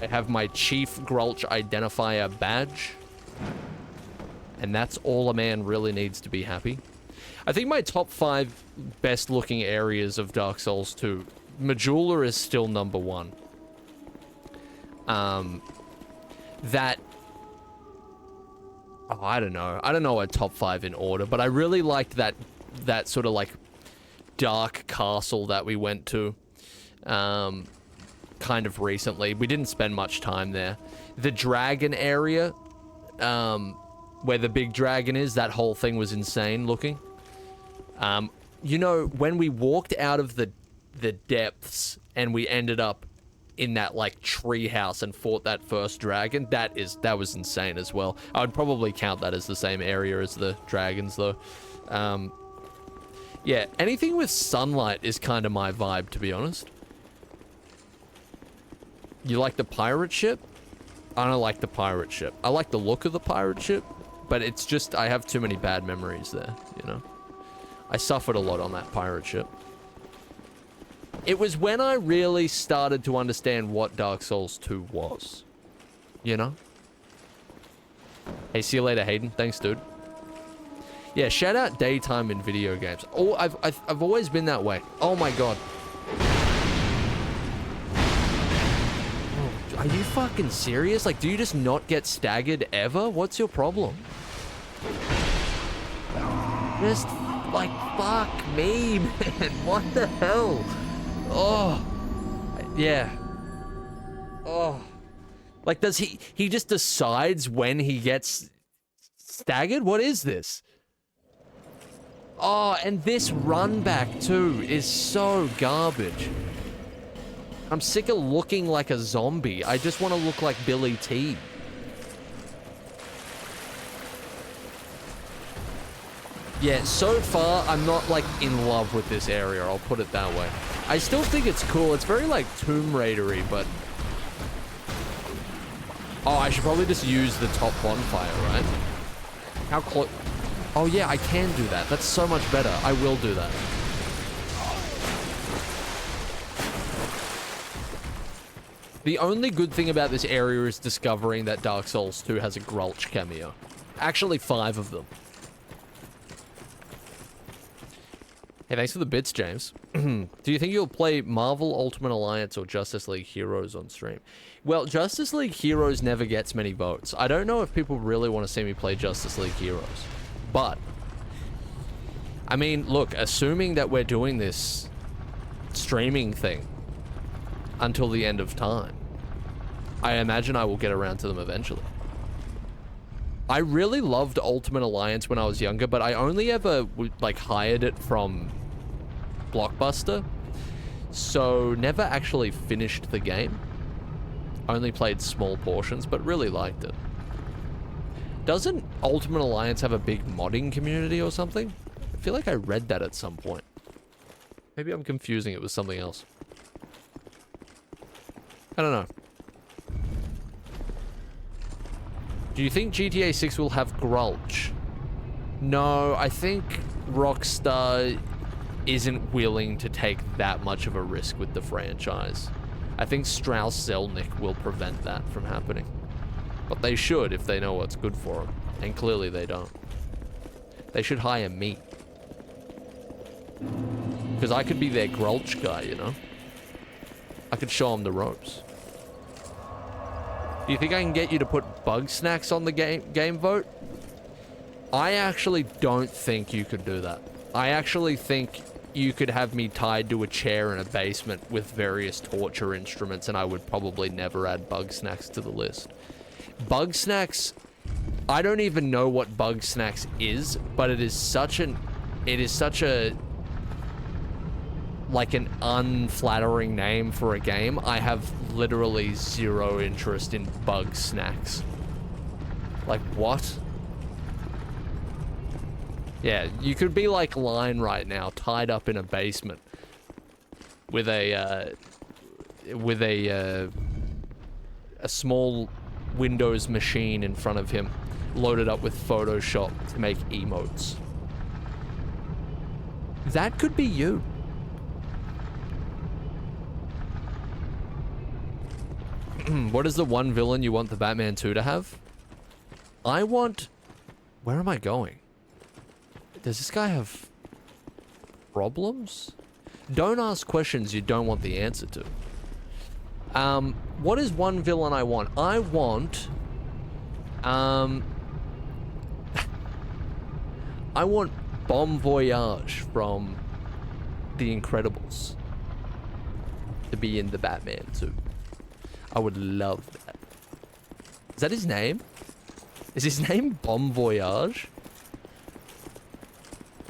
I have my Chief Grulch Identifier badge. And that's all a man really needs to be happy. I think my top 5 best looking areas of Dark Souls 2, Majula is still number 1. That... Oh, I don't know. I don't know a top 5 in order, but I really liked that sort of like dark castle that we went to. Kind of recently. We didn't spend much time there. The dragon area, where the big dragon is, that whole thing was insane looking. You know, when we walked out of the depths and we ended up in that like tree house and fought that first dragon, that was insane as well. I would probably count that as the same area as the dragons though. Yeah, anything with sunlight is kind of my vibe, to be honest. You like the pirate ship? I don't like the pirate ship. I like the look of the pirate ship, but it's just, I have too many bad memories there, you know? I suffered a lot on that pirate ship. It was when I really started to understand what Dark Souls 2 was, you know? Hey, see you later, Hayden. Thanks, dude. Yeah, shout out daytime in video games. Oh, I've always been that way. Oh my god. Are you fucking serious? Like, do you just not get staggered ever? What's your problem? Just, like, fuck me, man. What the hell? Oh. Yeah. Oh. Like, does he just decides when he gets staggered? What is this? Oh, and this run back, too, is so garbage. I'm sick of looking like a zombie. I just want to look like Billy T. Yeah, so far, I'm not, like, in love with this area. I'll put it that way. I still think it's cool. It's very, like, Tomb Raider-y, but... Oh, I should probably just use the top bonfire, right? How close... Oh, yeah, I can do that. That's so much better. I will do that. The only good thing about this area is discovering that Dark Souls 2 has a Grulch cameo. Actually, 5 of them. Hey, thanks for the bits, James. Do you think you'll play Marvel Ultimate Alliance or Justice League Heroes on stream? Well, Justice League Heroes never gets many votes. I don't know if people really want to see me play Justice League Heroes. But, I mean, look, assuming that we're doing this streaming thing until the end of time, I imagine I will get around to them eventually. I really loved Ultimate Alliance when I was younger, but I only ever like hired it from Blockbuster, so never actually finished the game. Only played small portions, but really liked it. Doesn't Ultimate Alliance have a big modding community or something? I feel like I read that at some point. Maybe I'm confusing it with something else. I don't know. Do you think GTA 6 will have Grulch? No, I think Rockstar isn't willing to take that much of a risk with the franchise. I think Strauss-Zelnick will prevent that from happening. But they should if they know what's good for them. And clearly they don't. They should hire me. Because I could be their Grulch guy, you know? I could show them the ropes. Do you think I can get you to put bug snacks on the game vote? I actually don't think you could do that. I actually think you could have me tied to a chair in a basement with various torture instruments, and I would probably never add bug snacks to the list. Bug snacks, I don't even know what bug snacks is, but it is such a like an unflattering name for a game. I have literally zero interest in bug snacks. Like, what? Yeah, you could be like Line right now, tied up in a basement with a small Windows machine in front of him, loaded up with Photoshop to make emotes. That could be you. What is the one villain you want the Batman 2 to have? I want... Where am I going? Does this guy have problems? Don't ask questions you don't want the answer to. What is one villain I want? I want... I want Bon Voyage from The Incredibles to be in the Batman 2. I would love that. Is that his name? Is his name Bon Voyage?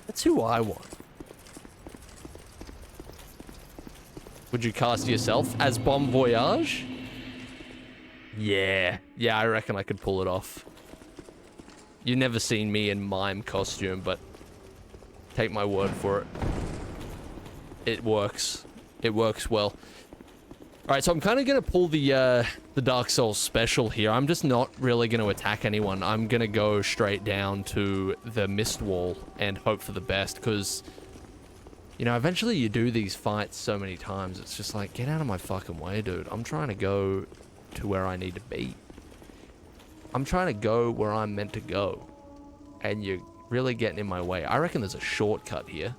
That's who I want. Would you cast yourself as Bon Voyage? Yeah. Yeah, I reckon I could pull it off. You've never seen me in mime costume, but take my word for it. It works. It works well. Alright, so I'm kind of going to pull the Dark Souls special here. I'm just not really going to attack anyone. I'm going to go straight down to the Mist Wall and hope for the best, because, you know, eventually you do these fights so many times, it's just like, get out of my fucking way, dude. I'm trying to go to where I need to be. I'm trying to go where I'm meant to go, and you're really getting in my way. I reckon there's a shortcut here.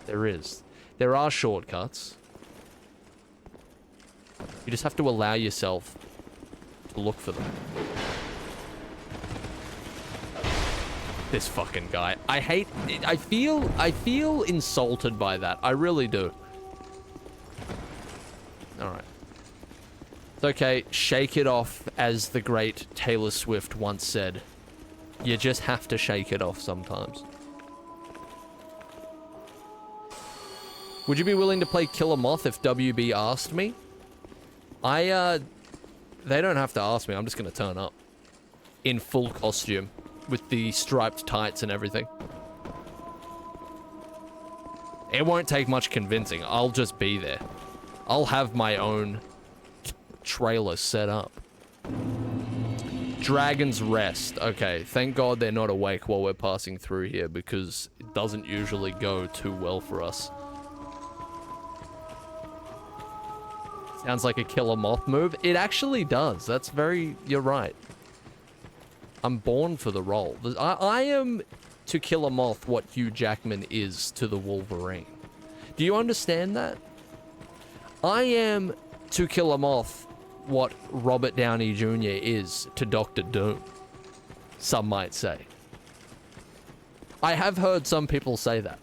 There is. There are shortcuts. You just have to allow yourself to look for them. This fucking guy. I hate... I feel insulted by that. I really do. Alright. It's okay. Shake it off, as the great Taylor Swift once said. You just have to shake it off sometimes. Would you be willing to play Killer Moth if WB asked me? They don't have to ask me. I'm just going to turn up. In full costume. With the striped tights and everything. It won't take much convincing. I'll just be there. I'll have my own trailer set up. Dragon's Rest. Okay, thank God they're not awake while we're passing through here, because it doesn't usually go too well for us. Sounds like a Killer Moth move. It actually does. That's very... You're right. I'm born for the role. I am to Killer Moth what Hugh Jackman is to the Wolverine. Do you understand that? I am to Killer Moth what Robert Downey Jr. is to Doctor Doom. Some might say. I have heard some people say that.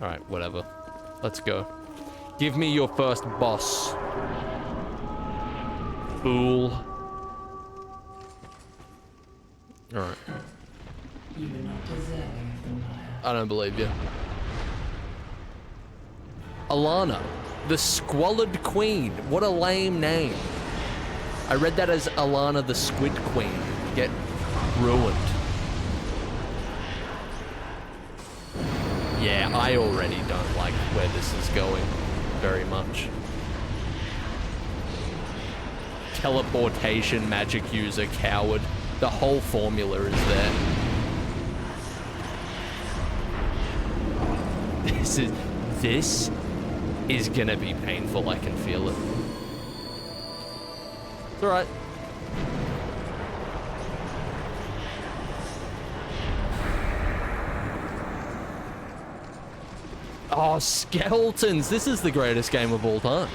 Alright, whatever. Let's go. Give me your first boss. Fool. Alright. You are not deserving of the mire. I don't believe you. Alana, the Squalid Queen. What a lame name. I read that as Alana the Squid Queen. Get ruined. Yeah, I already don't like where this is going very much. Teleportation, magic user, coward. The whole formula is there. This is gonna be painful, I can feel it. It's alright. Oh, skeletons! This is the greatest game of all time.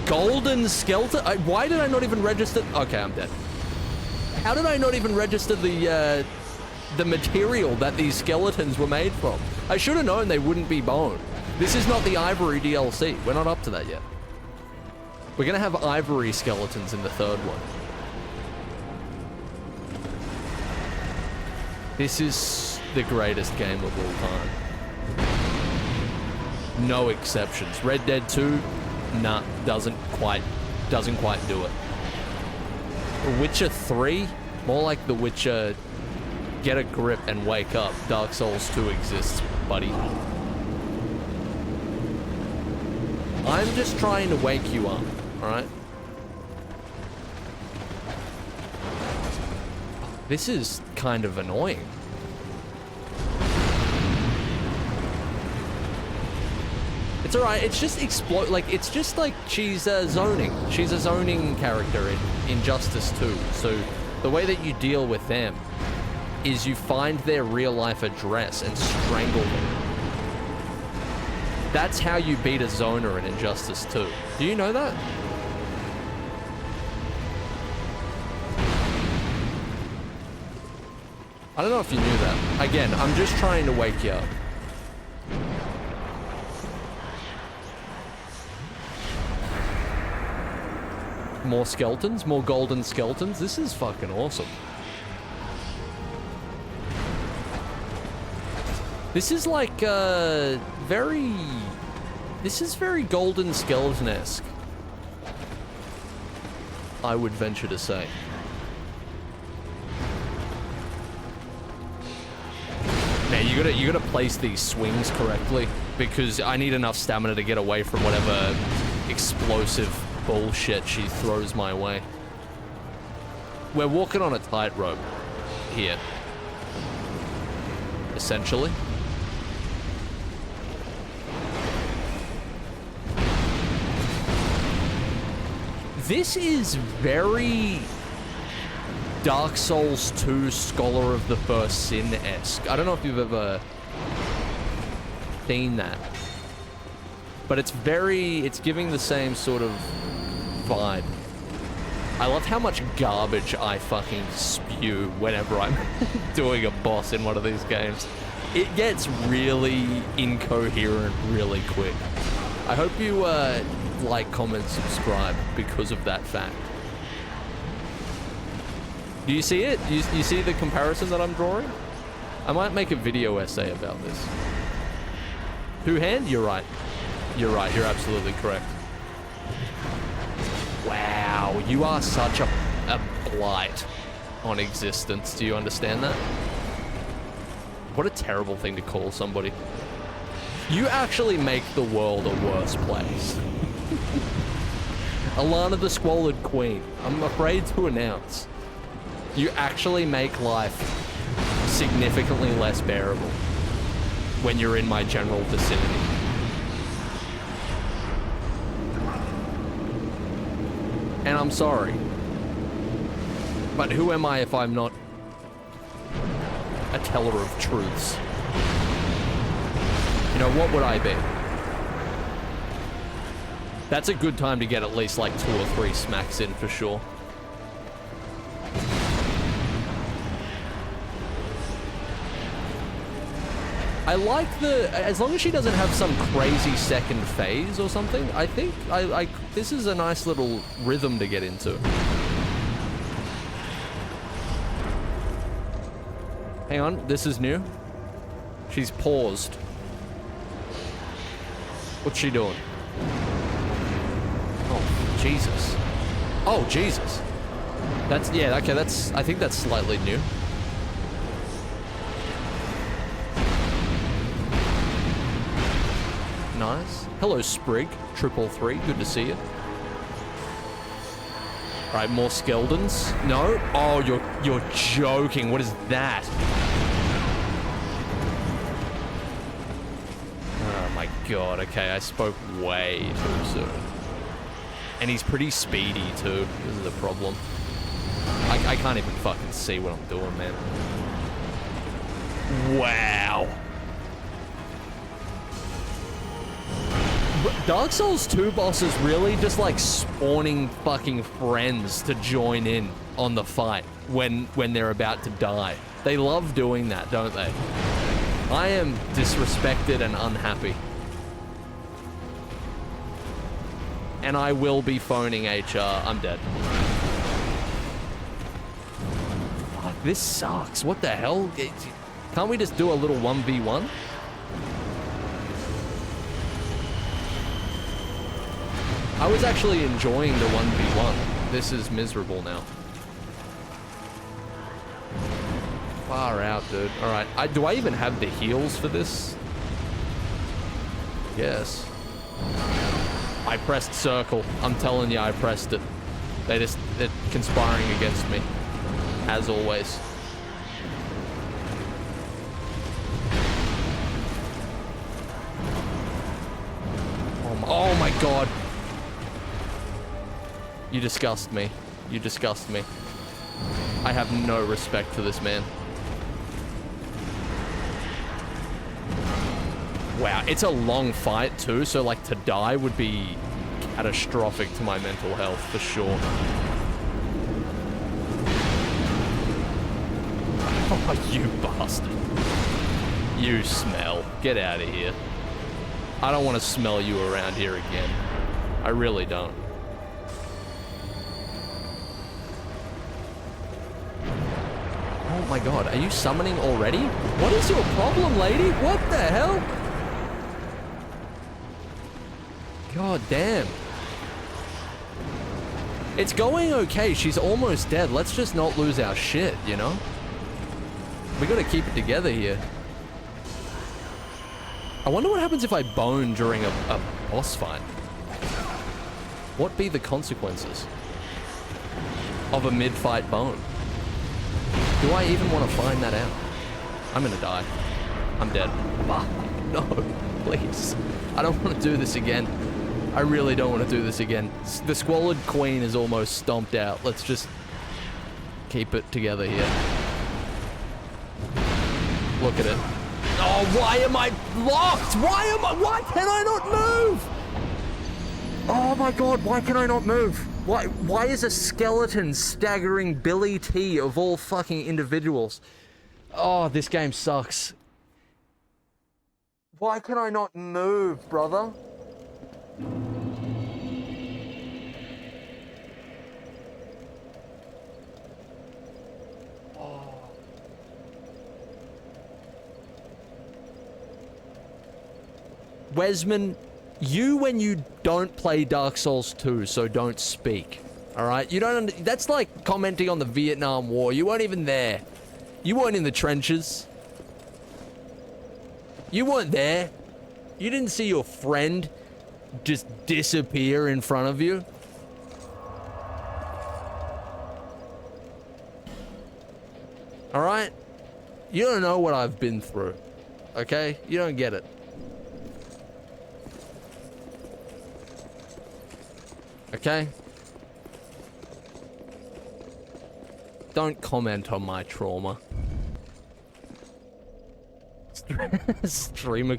Golden skeleton? Why did I not even register? Okay, I'm dead. How did I not even register the material that these skeletons were made from? I should have known they wouldn't be bone. This is not the Ivory DLC. We're not up to that yet. We're gonna have Ivory skeletons in the third one. This is the greatest game of all time. No exceptions. Red Dead 2, nah, doesn't quite do it. The Witcher 3, more like The Witcher, get a grip and wake up. Dark Souls 2 exists, buddy. I'm just trying to wake you up, alright? This is kind of annoying. It's alright, it's just explode, like, it's just like she's zoning. She's a zoning character in Injustice 2. So the way that you deal with them is you find their real life address and strangle them. That's how you beat a zoner in Injustice 2. Do you know that? I don't know if you knew that. Again, I'm just trying to wake you up. More skeletons? More golden skeletons? This is fucking awesome. This is like, very... This is very golden skeleton-esque. I would venture to say. Now, you gotta place these swings correctly, because I need enough stamina to get away from whatever explosive bullshit she throws my way. We're walking on a tightrope here. Essentially. This is very Dark Souls 2 Scholar of the First Sin-esque. I don't know if you've ever seen that. But it's giving the same sort of vibe. I love how much garbage I fucking spew whenever I'm doing a boss in one of these games. It gets really incoherent really quick. I hope you like, comment, subscribe because of that fact. Do you see it? You see the comparison that I'm drawing? I might make a video essay about this. Two-hand? You're right. You're right. You're absolutely correct. Wow, you are such a blight on existence. Do you understand that? What a terrible thing to call somebody. You actually make the world a worse place. Alana the Squalid Queen, I'm afraid to announce, you actually make life significantly less bearable. when you're in my general vicinity. And I'm sorry. But who am I if I'm not a teller of truths? You know, what would I be? That's a good time to get at least like 2 or 3 smacks in for sure. I like as long as she doesn't have some crazy second phase or something, I think this is a nice little rhythm to get into. Hang on, this is new. She's paused. What's she doing? Oh, Jesus. Oh, Jesus. That's, yeah, okay, I think that's slightly new. Nice. Hello, Sprig. 333. Good to see you. All right, more skeletons. No? Oh, you're joking. What is that? Oh my god. Okay, I spoke way too soon. And he's pretty speedy too. This is a problem. I can't even fucking see what I'm doing, man. Wow. Dark Souls 2 bosses really just like spawning fucking friends to join in on the fight when they're about to die. They love doing that, don't they? I am disrespected and unhappy. And I will be phoning HR. I'm dead. Fuck, this sucks. What the hell? Can't we just do a little 1v1? I was actually enjoying the 1v1. This is miserable now. Far out, dude. Alright, do I even have the heals for this? Yes. I pressed circle. I'm telling you, I pressed it. They're conspiring against me. As always. Oh my god. You disgust me. You disgust me. I have no respect for this man. Wow, it's a long fight too, so like to die would be catastrophic to my mental health for sure. Oh, you bastard. You smell. Get out of here. I don't want to smell you around here again. I really don't. Oh my god, are you summoning already? What is your problem, lady? What the hell? God damn. It's going okay. She's almost dead. Let's just not lose our shit, you know? We gotta keep it together here. I wonder what happens if I bone during a boss fight. What be the consequences of a mid-fight bone? Do I even want to find that out? I'm gonna die. I'm dead. Fuck. No, please. I don't want to do this again. I really don't want to do this again. The Squalid Queen is almost stomped out. Let's just keep it together here. Look at it. Oh, why am I locked? Why can I not move? Oh my god, why can I not move? Why is a skeleton staggering Billy T of all fucking individuals? Oh, this game sucks. Why can I not move, brother? Oh. Wesman, when you don't play Dark Souls 2, so don't speak. Alright? You don't. That's like commenting on the Vietnam War. You weren't even there. You weren't in the trenches. You weren't there. You didn't see your friend just disappear in front of you. Alright? You don't know what I've been through. Okay? You don't get it. Okay? Don't comment on my trauma. Streamer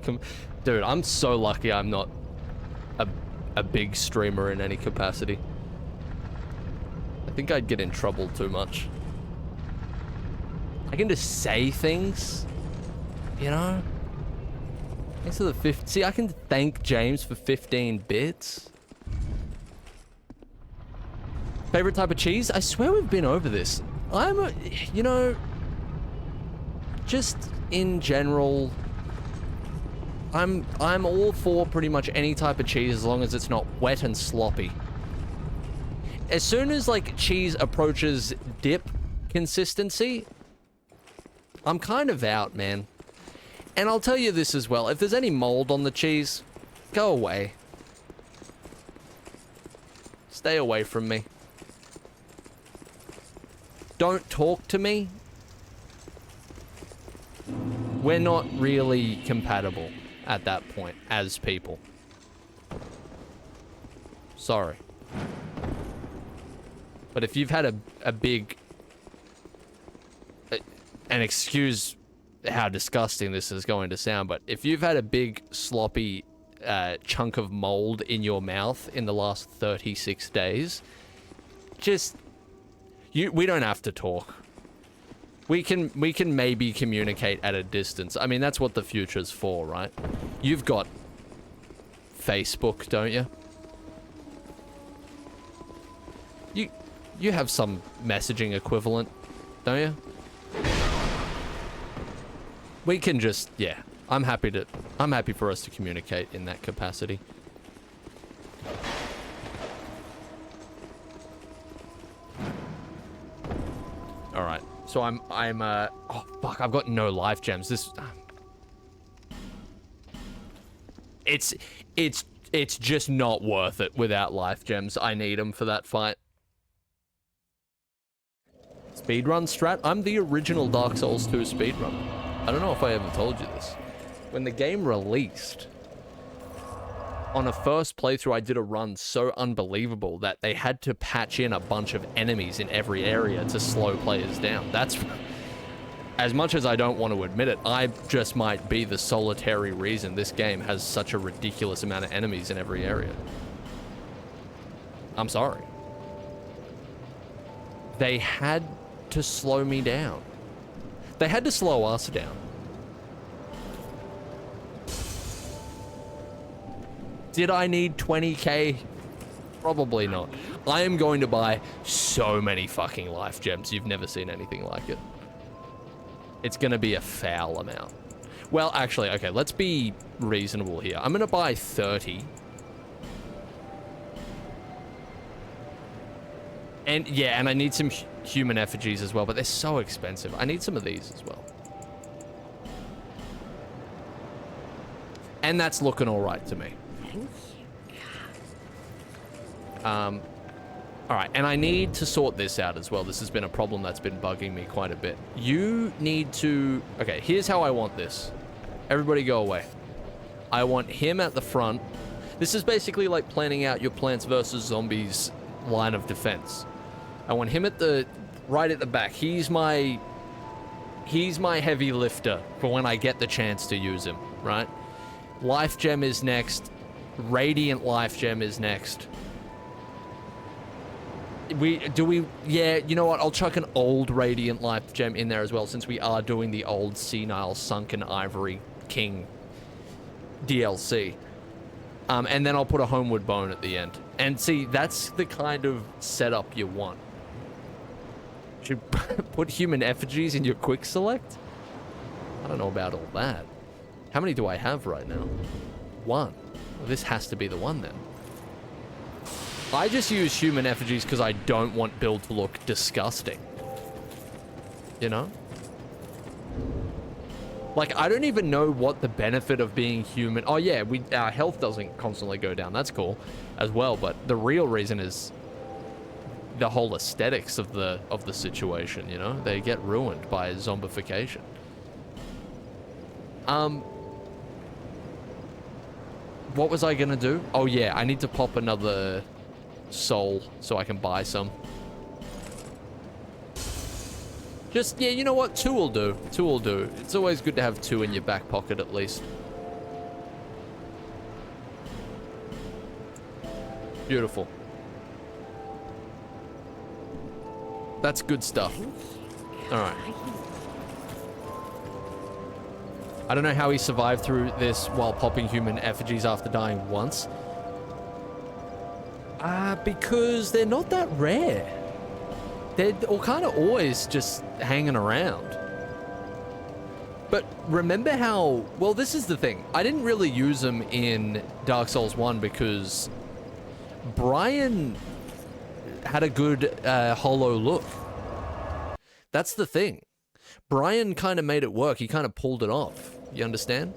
Dude, I'm so lucky I'm not a big streamer in any capacity. I think I'd get in trouble too much. I can just say things, you know? Thanks for the See, I can thank James for 15 bits. Favorite type of cheese? I swear we've been over this. You know, just in general, I'm all for pretty much any type of cheese as long as it's not wet and sloppy. As soon as like cheese approaches dip consistency, I'm kind of out, man. And I'll tell you this as well, if there's any mold on the cheese, go away. Stay away from me. Don't talk to me. We're not really compatible at that point as people. Sorry. But if you've had a big... and excuse how disgusting this is going to sound, but if you've had a big sloppy chunk of mold in your mouth in the last 36 days, just... we don't have to talk. We can maybe communicate at a distance. I mean, that's what the future's for, right? You've got Facebook, don't you? You have some messaging equivalent, don't you? We can just, yeah. I'm happy for us to communicate in that capacity. All right. So I'm oh fuck, I've got no life gems. This it's just not worth it without life gems. I need them for that fight. Speedrun strat? I'm the original Dark Souls 2 speedrun. I don't know if I ever told you this. When the game released, on a first playthrough, I did a run so unbelievable that they had to patch in a bunch of enemies in every area to slow players down. That's... As much as I don't want to admit it, I just might be the solitary reason this game has such a ridiculous amount of enemies in every area. I'm sorry. They had to slow me down. They had to slow us down. Did I need 20k? Probably not. I am going to buy so many fucking life gems. You've never seen anything like it. It's going to be a foul amount. Well, actually, okay, let's be reasonable here. I'm going to buy 30. And yeah, and I need some human effigies as well, but they're so expensive. I need some of these as well. And that's looking all right to me. All right, and I need to sort this out as well. This has been a problem that's been bugging me quite a bit. You need to... Okay, here's how I want this. Everybody go away. I want him at the front. This is basically like planning out your Plants vs. Zombies line of defense. I want him at the... right at the back. He's my heavy lifter for when I get the chance to use him, right? Life Gem is next. Radiant Life Gem is next. Yeah, you know what? I'll chuck an old Radiant Life Gem in there as well, since we are doing the old Senile Sunken Ivory King DLC. And then I'll put a Homeward Bone at the end. And see, that's the kind of setup you want. Should put human effigies in your quick select? I don't know about all that. How many do I have right now? 1. Well, this has to be the one then. I just use human effigies because I don't want build to look disgusting. You know? Like, I don't even know what the benefit of being human... Oh yeah, our health doesn't constantly go down. That's cool as well, but the real reason is the whole aesthetics of the situation, you know? They get ruined by zombification. What was I gonna do? Oh yeah, I need to pop another soul so I can buy some. Just, yeah, you know what? 2 will do. 2 will do. It's always good to have 2 in your back pocket at least. Beautiful. That's good stuff. Alright. I don't know how he survived through this while popping human effigies after dying once. Because they're not that rare. They're all kind of always just hanging around. But remember how... Well, this is the thing. I didn't really use them in Dark Souls 1 because Brian had a good hollow look. That's the thing. Brian kind of made it work. He kind of pulled it off. You understand?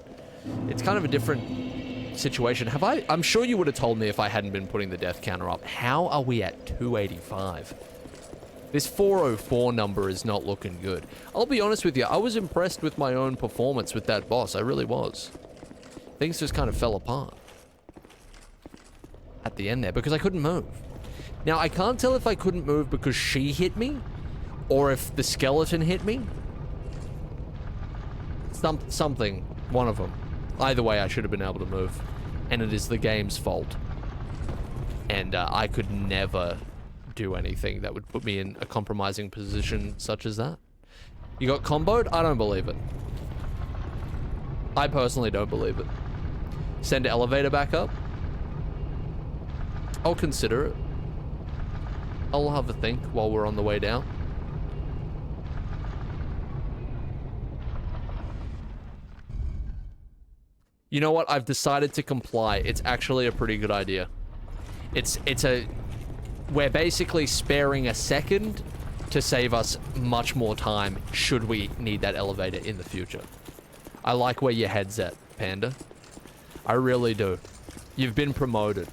It's kind of a different situation. I'm sure you would have told me if I hadn't been putting the death counter up. How are we at 285? This 404 number is not looking good. I'll be honest with you. I was impressed with my own performance with that boss. I really was. Things just kind of fell apart at the end there because I couldn't move. Now, I can't tell if I couldn't move because she hit me or if the skeleton hit me. Something. One of them. Either way, I should have been able to move. And it is the game's fault. And I could never do anything that would put me in a compromising position such as that. You got comboed? I don't believe it. I personally don't believe it. Send elevator back up? I'll consider it. I'll have a think while we're on the way down. You know what? I've decided to comply. It's actually a pretty good idea. We're basically sparing a second to save us much more time should we need that elevator in the future. I like where your head's at, Panda. I really do. You've been promoted.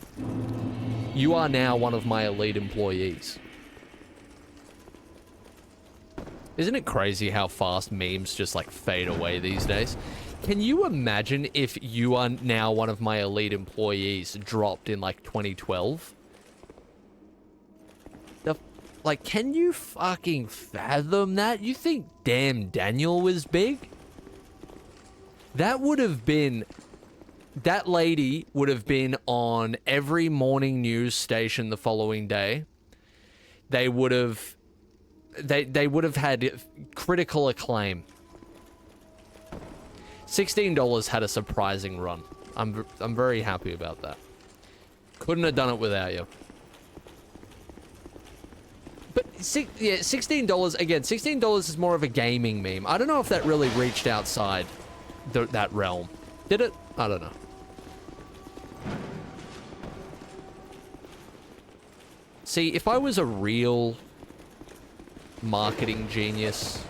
You are now one of my elite employees. Isn't it crazy how fast memes just like fade away these days? Can you imagine if you are now one of my elite employees dropped in like 2012? Like, can you fucking fathom that? You think damn Daniel was big? That would have been... That lady would have been on every morning news station the following day. They would have... They would have had critical acclaim. $16 had a surprising run. I'm very happy about that. Couldn't have done it without you. But yeah, $16 again. $16 is more of a gaming meme. I don't know if that really reached outside that realm. Did it? I don't know. See, if I was a real marketing genius,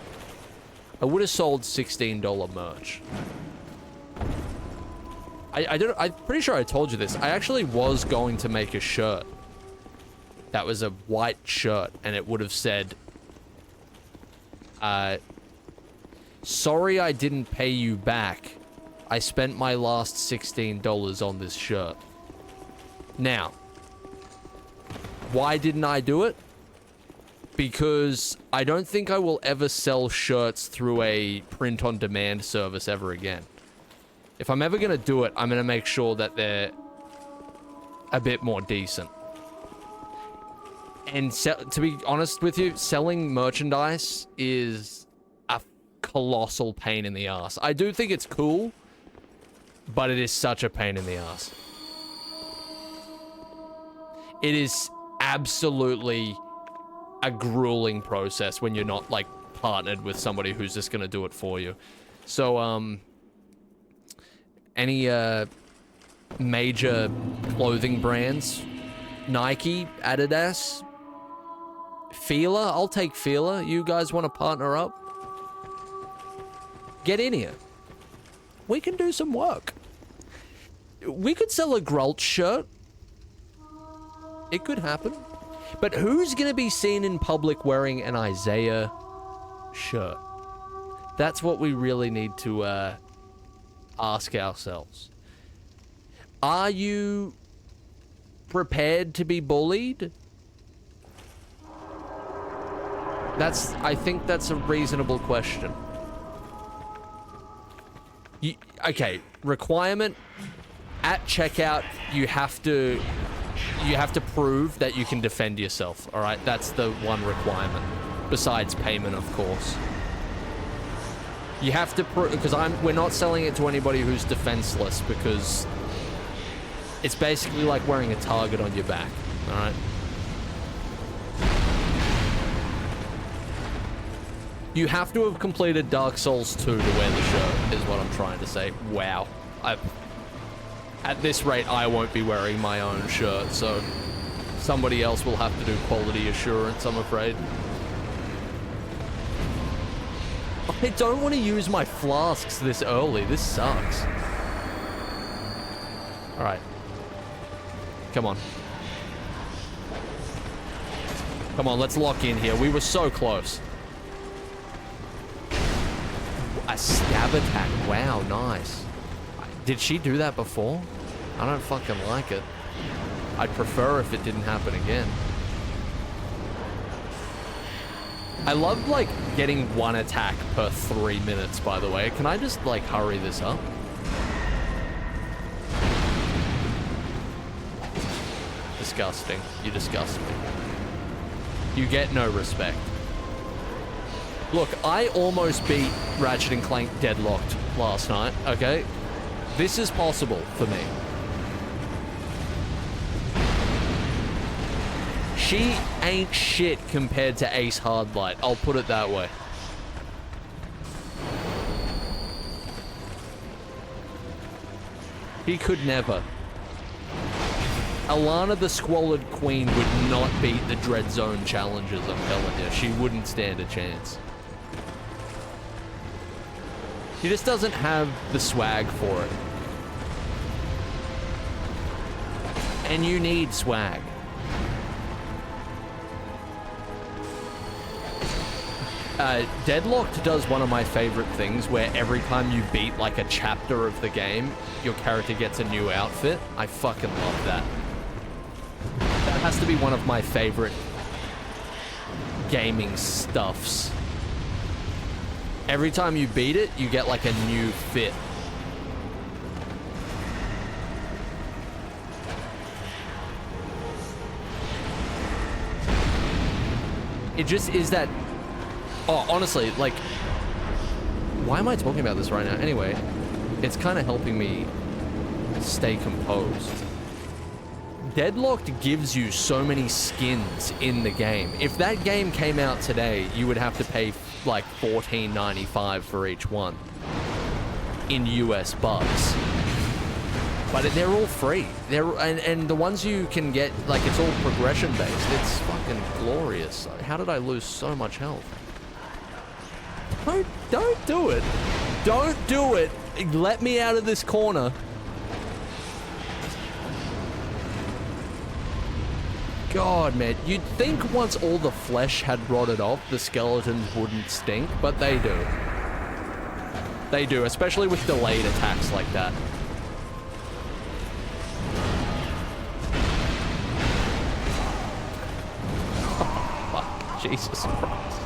I would have sold $16 merch. I'm pretty sure I told you this. I actually was going to make a shirt. That was a white shirt, and it would have said, sorry I didn't pay you back. I spent my last $16 on this shirt. Now, why didn't I do it? Because I don't think I will ever sell shirts through a print-on-demand service ever again. If I'm ever going to do it, I'm going to make sure that they're a bit more decent. And to be honest with you, selling merchandise is a colossal pain in the ass. I do think it's cool, but it is such a pain in the ass. It is absolutely a grueling process when you're not, like, partnered with somebody who's just gonna do it for you. So, any, major clothing brands? Nike, Adidas, Fila? I'll take Fila. You guys want to partner up? Get in here. We can do some work. We could sell a Grult shirt. It could happen. But who's going to be seen in public wearing an Eyezayar shirt? That's what we really need to ask ourselves. Are you prepared to be bullied? I think that's a reasonable question. Okay, requirement at checkout, you have to prove that you can defend yourself. All right, that's the one requirement. Besides payment, of course. You have to prove, because we're not selling it to anybody who's defenseless, because it's basically like wearing a target on your back. All right. You have to have completed Dark Souls 2 to wear the shirt, is what I'm trying to say. Wow. At this rate, I won't be wearing my own shirt, so somebody else will have to do quality assurance, I'm afraid. I don't want to use my flasks this early. This sucks. Alright. Come on. Come on, let's lock in here. We were so close. A stab attack. Wow, nice. Did she do that before? I don't fucking like it. I'd prefer if it didn't happen again. I love, like, getting one attack per 3 minutes, by the way. Can I just, like, hurry this up? Disgusting. You disgust me. You get no respect. Look, I almost beat Ratchet & Clank deadlocked last night, okay? This is possible for me. She ain't shit compared to Ace Hardlight, I'll put it that way. He could never. Alana the Squalid Queen would not beat the Dread Zone challenges, I'm telling you. She wouldn't stand a chance. He just doesn't have the swag for it. And you need swag. Deadlocked does one of my favorite things where every time you beat like a chapter of the game, your character gets a new outfit. I fucking love that. That has to be one of my favorite gaming stuffs. Every time you beat it, you get like a new fit. It just is that... Oh, honestly, like... Why am I talking about this right now? Anyway, it's kind of helping me stay composed. Deadlocked gives you so many skins in the game. If that game came out today, you would have to pay like $14.95 for each one in US bucks. But they're all free. And the ones you can get, like, it's all progression based. It's fucking glorious. How did I lose so much health? Don't do it. Don't do it. Let me out of this corner. God, man, you'd think once all the flesh had rotted off, the skeletons wouldn't stink, but they do. They do, especially with delayed attacks like that. Oh, fuck. Jesus Christ.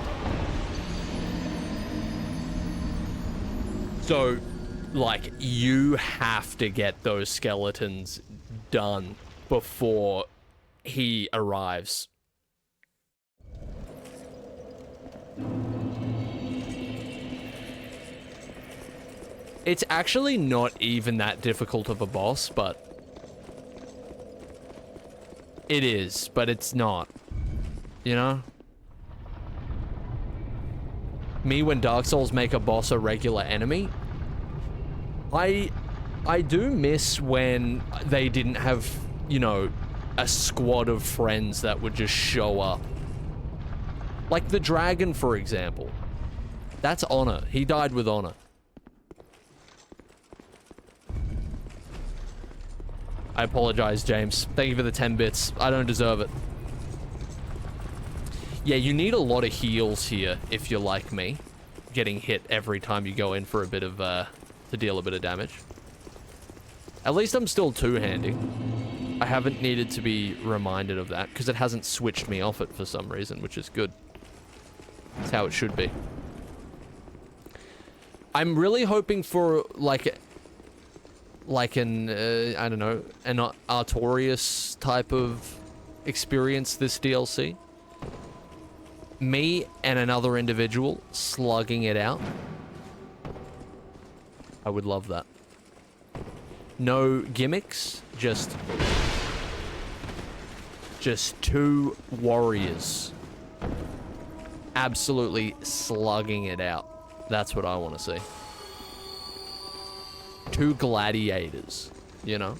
So, like, you have to get those skeletons done before he arrives. It's actually not even that difficult of a boss, but it is, but it's not. You know? Me, when Dark Souls make a boss a regular enemy, I do miss when they didn't have, you know, a squad of friends that would just show up. Like the dragon, for example. That's honor. He died with honor. I apologize, James. Thank you for the 10 bits. I don't deserve it. Yeah, you need a lot of heals here if you're like me. Getting hit every time you go in for a bit of, to to deal a bit of damage. At least I'm still two-handing. I haven't needed to be reminded of that, because it hasn't switched me off it for some reason, which is good. That's how it should be. I'm really hoping for, like an, I don't know, an Artorias type of experience this DLC. Me and another individual slugging it out. I would love that. No gimmicks, just two warriors absolutely slugging it out. That's what I want to see. Two gladiators, you know?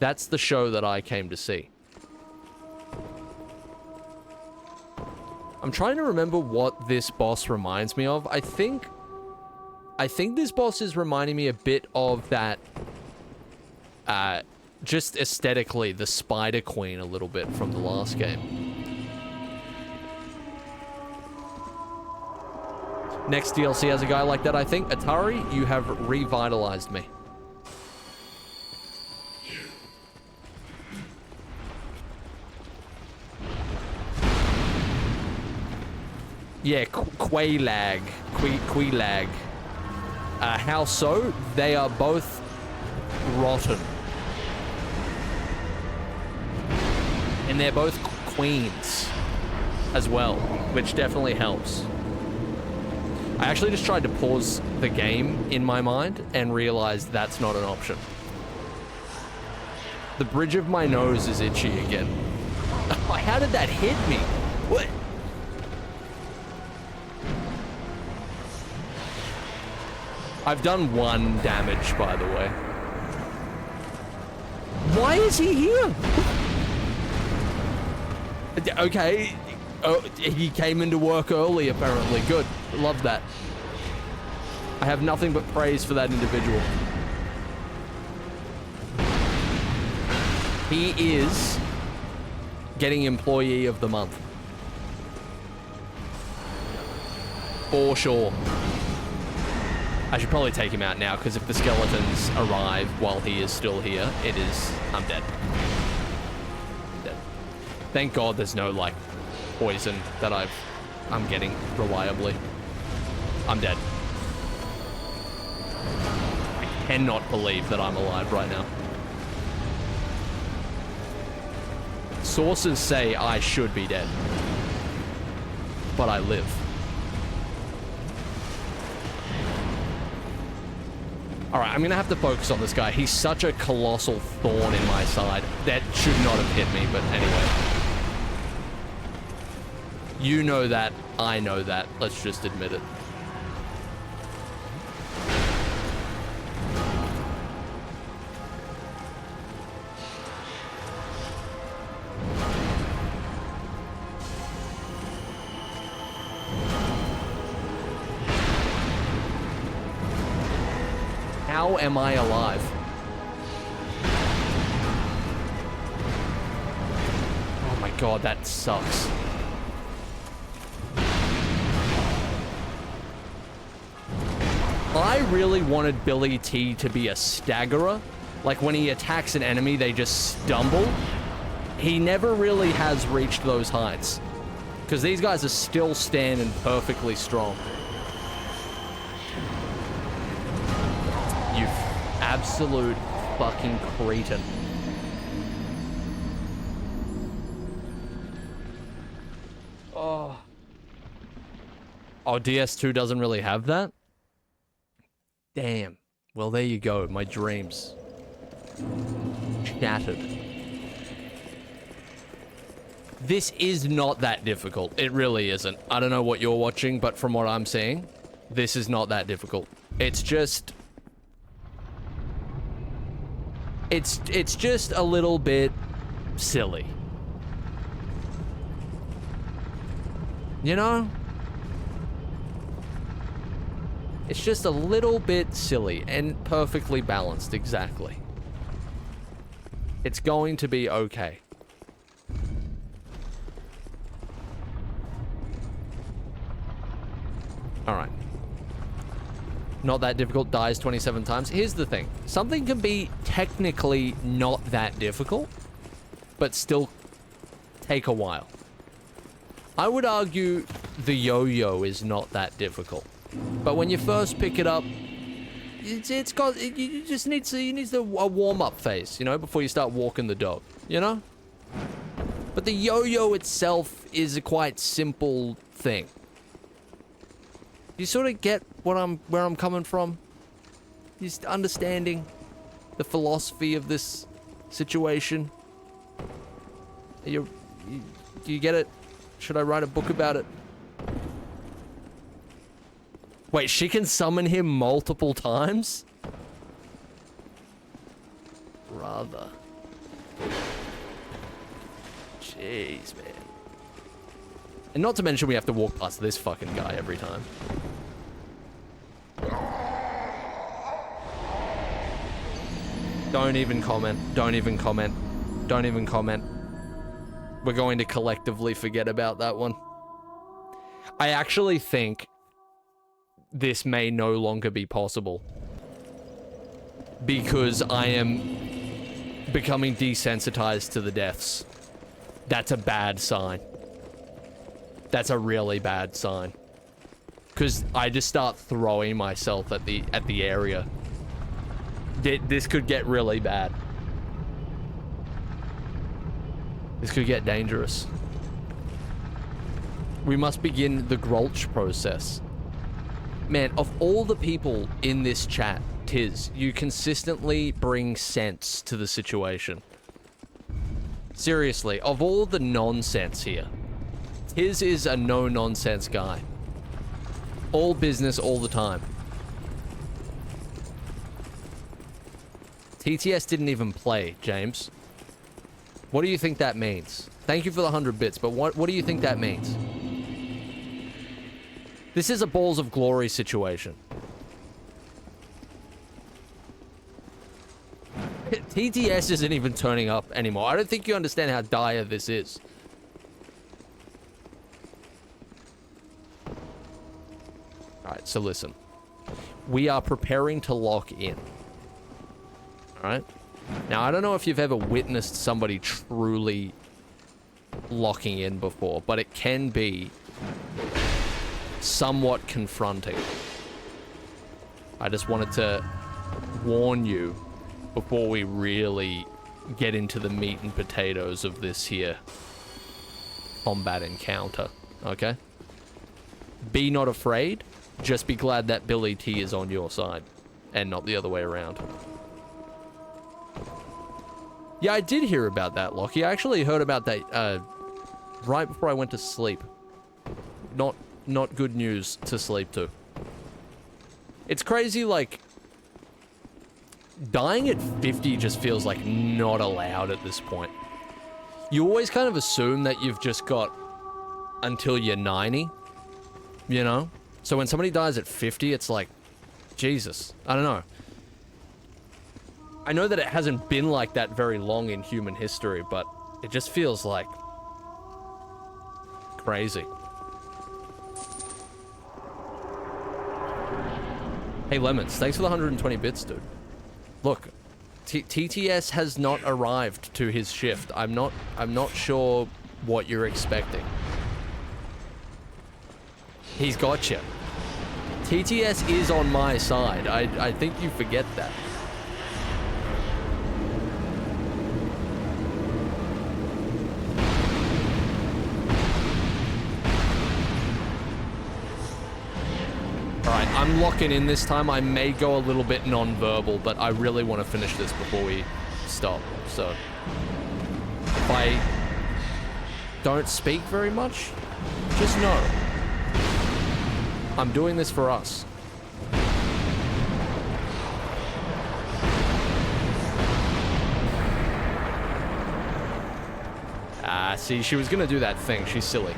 That's the show that I came to see. I'm trying to remember what this boss reminds me of. I think this boss is reminding me a bit of that, just aesthetically, the Spider Queen a little bit from the last game. Next DLC has a guy like that, I think. Atari, you have revitalized me. Yeah, Quailag. Quailag. How so? They are both rotten. And they're both queens as well, which definitely helps. I actually just tried to pause the game in my mind and realized that's not an option. The bridge of my nose is itchy again. How did that hit me? What? I've done 1 damage, by the way. Why is he here? Okay. Oh, he came into work early, apparently. Good. Love that. I have nothing but praise for that individual. He is getting Employee of the Month. For sure. I should probably take him out now, because if the skeletons arrive while he is still here, I'm dead. Dead. Thank God there's no, like, poison that I'm getting reliably. I'm dead. I cannot believe that I'm alive right now. Sources say I should be dead. But I live. Alright, I'm gonna have to focus on this guy. He's such a colossal thorn in my side. That should not have hit me, but anyway. You know that. I know that. Let's just admit it. How am I alive? Oh my god, that sucks. I really wanted Billy T to be a staggerer. Like when he attacks an enemy, they just stumble. He never really has reached those heights. Because these guys are still standing perfectly strong. You absolute fucking cretin. Oh, DS2 doesn't really have that? Damn. Well, there you go. My dreams. Shattered. This is not that difficult. It really isn't. I don't know what you're watching, but from what I'm seeing, this is not that difficult. It's just... It's just a little bit silly. You know? It's just a little bit silly and perfectly balanced, exactly. It's going to be okay. All right. Not that difficult, dies 27 times. Here's the thing. Something can be technically not that difficult, but still take a while. I would argue the yo-yo is not that difficult. But when you first pick it up, you just need a warm-up phase, you know, before you start walking the dog, you know? But the yo-yo itself is a quite simple thing. You sort of get where I'm coming from? Just understanding the philosophy of this situation. Do you get it? Should I write a book about it? Wait, she can summon him multiple times? Brother. Jeez, man. And not to mention we have to walk past this fucking guy every time. Don't even comment. Don't even comment. Don't even comment. We're going to collectively forget about that one. I actually think this may no longer be possible because I am becoming desensitized to the deaths. That's a bad sign. That's a really bad sign. Because I just start throwing myself at the area. This could get really bad. This could get dangerous. We must begin the Grolsch process. Man, of all the people in this chat, Tiz, you consistently bring sense to the situation. Seriously, of all the nonsense here, Tiz is a no-nonsense guy. All business all the time. TTS didn't even play, James. What do you think that means? Thank you for the 100 bits, but what do you think that means? This is a Balls of Glory situation. TTS isn't even turning up anymore. I don't think you understand how dire this is. Alright, so listen. We are preparing to lock in. Alright? Now, I don't know if you've ever witnessed somebody truly locking in before, but it can be somewhat confronting. I just wanted to warn you before we really get into the meat and potatoes of this here combat encounter, okay? Be not afraid, just be glad that Billy T is on your side, and not the other way around. Yeah, I did hear about that, Lockie. I actually heard about that right before I went to sleep. Not good news to sleep to. It's crazy, like, dying at 50 just feels like not allowed at this point. You always kind of assume that you've just got until you're 90, you know? So when somebody dies at 50, it's like, Jesus, I don't know. I know that it hasn't been like that very long in human history, but it just feels like crazy. Hey Lemons, thanks for the 120 bits, dude. Look, TTS has not arrived to his shift. I'm not sure what you're expecting. He's got you. TTS is on my side. I think you forget that. Alright, I'm locking in this time. I may go a little bit non-verbal, but I really want to finish this before we stop. So, if I don't speak very much, just know I'm doing this for us. Ah, see, she was gonna do that thing. She's silly.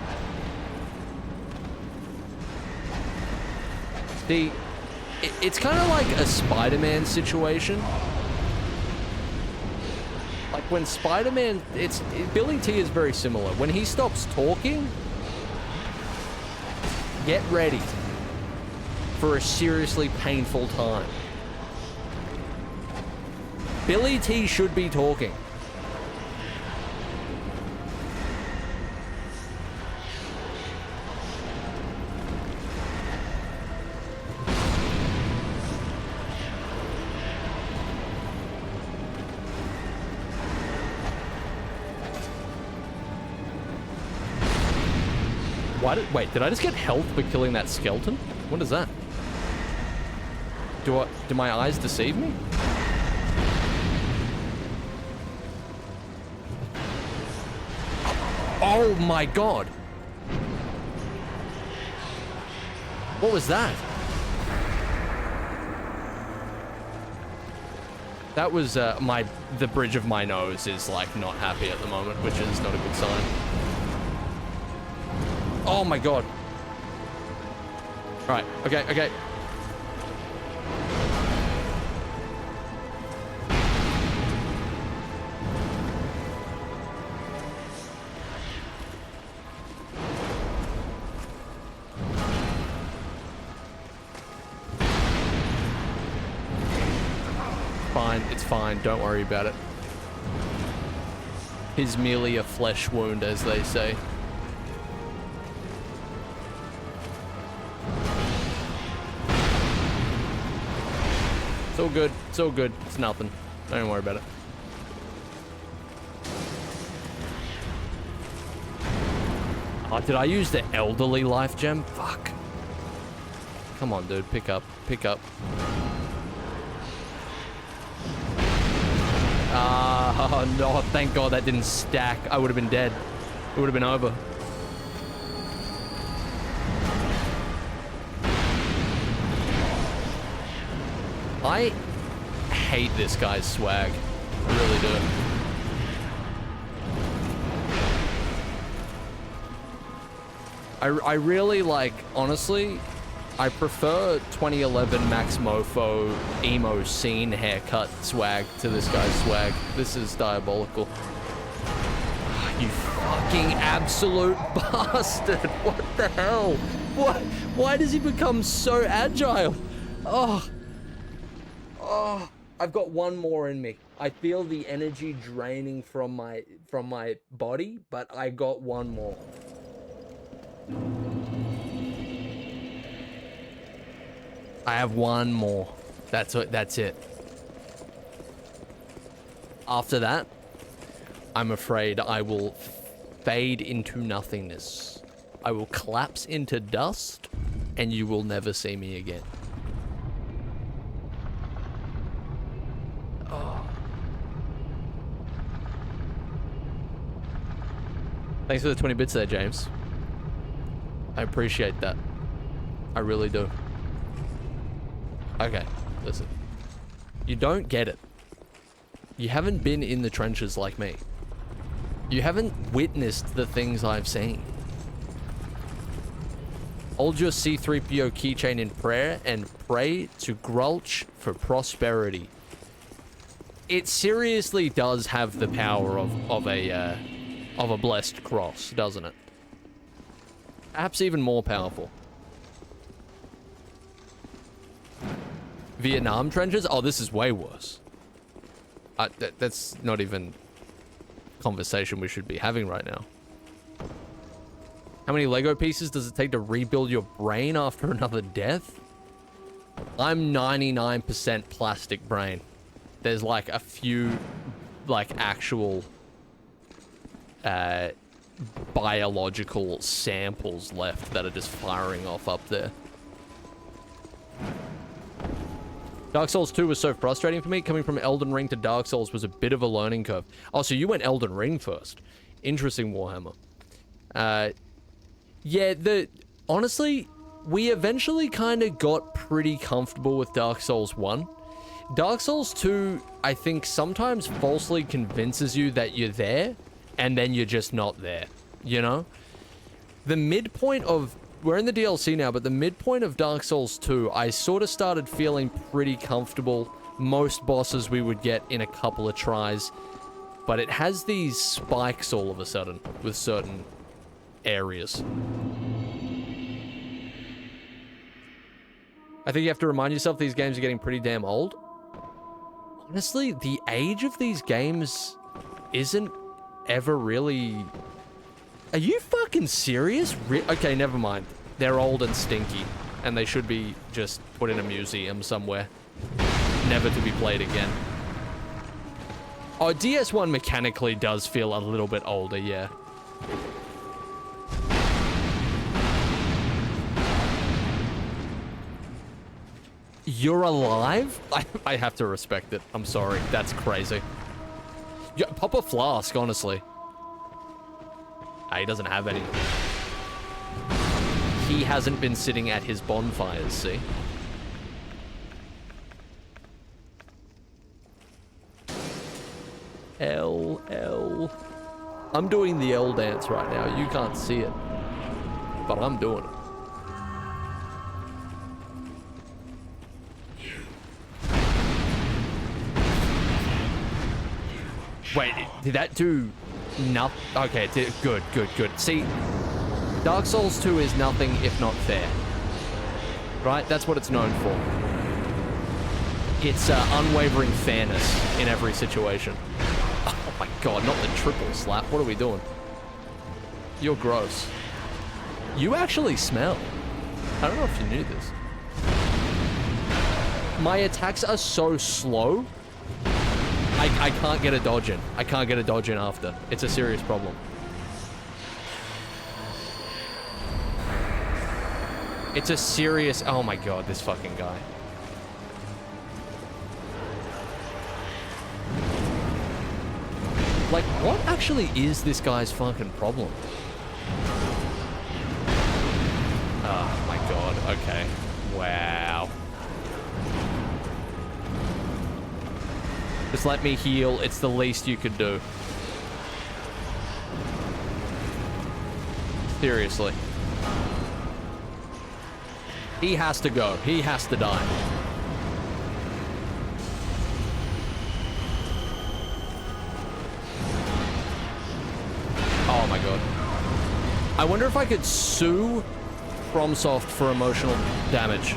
See, it's kind of like a Spider-Man situation. Like when Spider-Man, Billy T is very similar. When he stops talking, get ready. for a seriously painful time. Billy T should be talking. Wait, did I just get health for killing that skeleton? What is that? Do my eyes deceive me? Oh my god! What was that? That was the bridge of my nose is like not happy at the moment, which is not a good sign. Oh my god. Right, okay. Fine, it's fine, don't worry about it. He's merely a flesh wound, as they say. It's all good. It's all good. It's nothing. Don't worry about it. Oh, did I use the elderly life gem? Fuck. Come on, dude. Pick up. Pick up. Oh, no. Thank God that didn't stack. I would have been dead. It would have been over. I hate this guy's swag. I really do. I really like, honestly, I prefer 2011 Max Mofo emo scene haircut swag to this guy's swag. This is diabolical. You fucking absolute bastard. What the hell? What? Why does he become so agile? Oh. Oh, I've got one more in me. I feel the energy draining from my body, but I got one more. I have one more. That's it. After that, I'm afraid I will fade into nothingness. I will collapse into dust, and you will never see me again. Thanks for the 20 bits there, James. I appreciate that. I really do. Okay, listen. You don't get it. You haven't been in the trenches like me. You haven't witnessed the things I've seen. Hold your C-3PO keychain in prayer and pray to Grulch for prosperity. It seriously does have the power of a blessed cross, doesn't it? Perhaps even more powerful. Vietnam trenches? Oh, this is way worse. That's not even a conversation we should be having right now. How many Lego pieces does it take to rebuild your brain after another death? I'm 99% plastic brain. There's like a few, like, actual biological samples left that are just firing off up there. Dark Souls 2 was so frustrating for me. Coming from Elden Ring to Dark Souls was a bit of a learning curve. Oh, so you went Elden Ring first. Interesting, Warhammer. Yeah, honestly, we eventually kind of got pretty comfortable with Dark Souls 1. Dark Souls 2, I think, sometimes falsely convinces you that you're there, and then you're just not there, you know? The midpoint of... We're in the DLC now, but the midpoint of Dark Souls 2, I sort of started feeling pretty comfortable. Most bosses we would get in a couple of tries, but it has these spikes all of a sudden with certain areas. I think you have to remind yourself these games are getting pretty damn old. Honestly, the age of these games isn't ever really... Are you fucking serious? Okay, never mind. They're old and stinky, and they should be just put in a museum somewhere. Never to be played again. Oh, DS1 mechanically does feel a little bit older, yeah. You're alive? I have to respect it. I'm sorry. That's crazy. Yeah, pop a flask, honestly. He doesn't have any. He hasn't been sitting at his bonfires, see? L. I'm doing the L dance right now. You can't see it. But I'm doing it. Wait, did that do nothing? Okay, good. See, Dark Souls 2 is nothing if not fair. Right? That's what it's known for. It's unwavering fairness in every situation. Oh my god, not the triple slap. What are we doing? You're gross. You actually smell. I don't know if you knew this. My attacks are so slow. I can't get a dodge in. I can't get a dodge in after. It's a serious problem. It's a serious... Oh my god, this fucking guy. Like, what actually is this guy's fucking problem? Oh my god, okay. Wow. Just let me heal. It's the least you could do. Seriously. He has to go. He has to die. Oh my god. I wonder if I could sue FromSoft for emotional damage.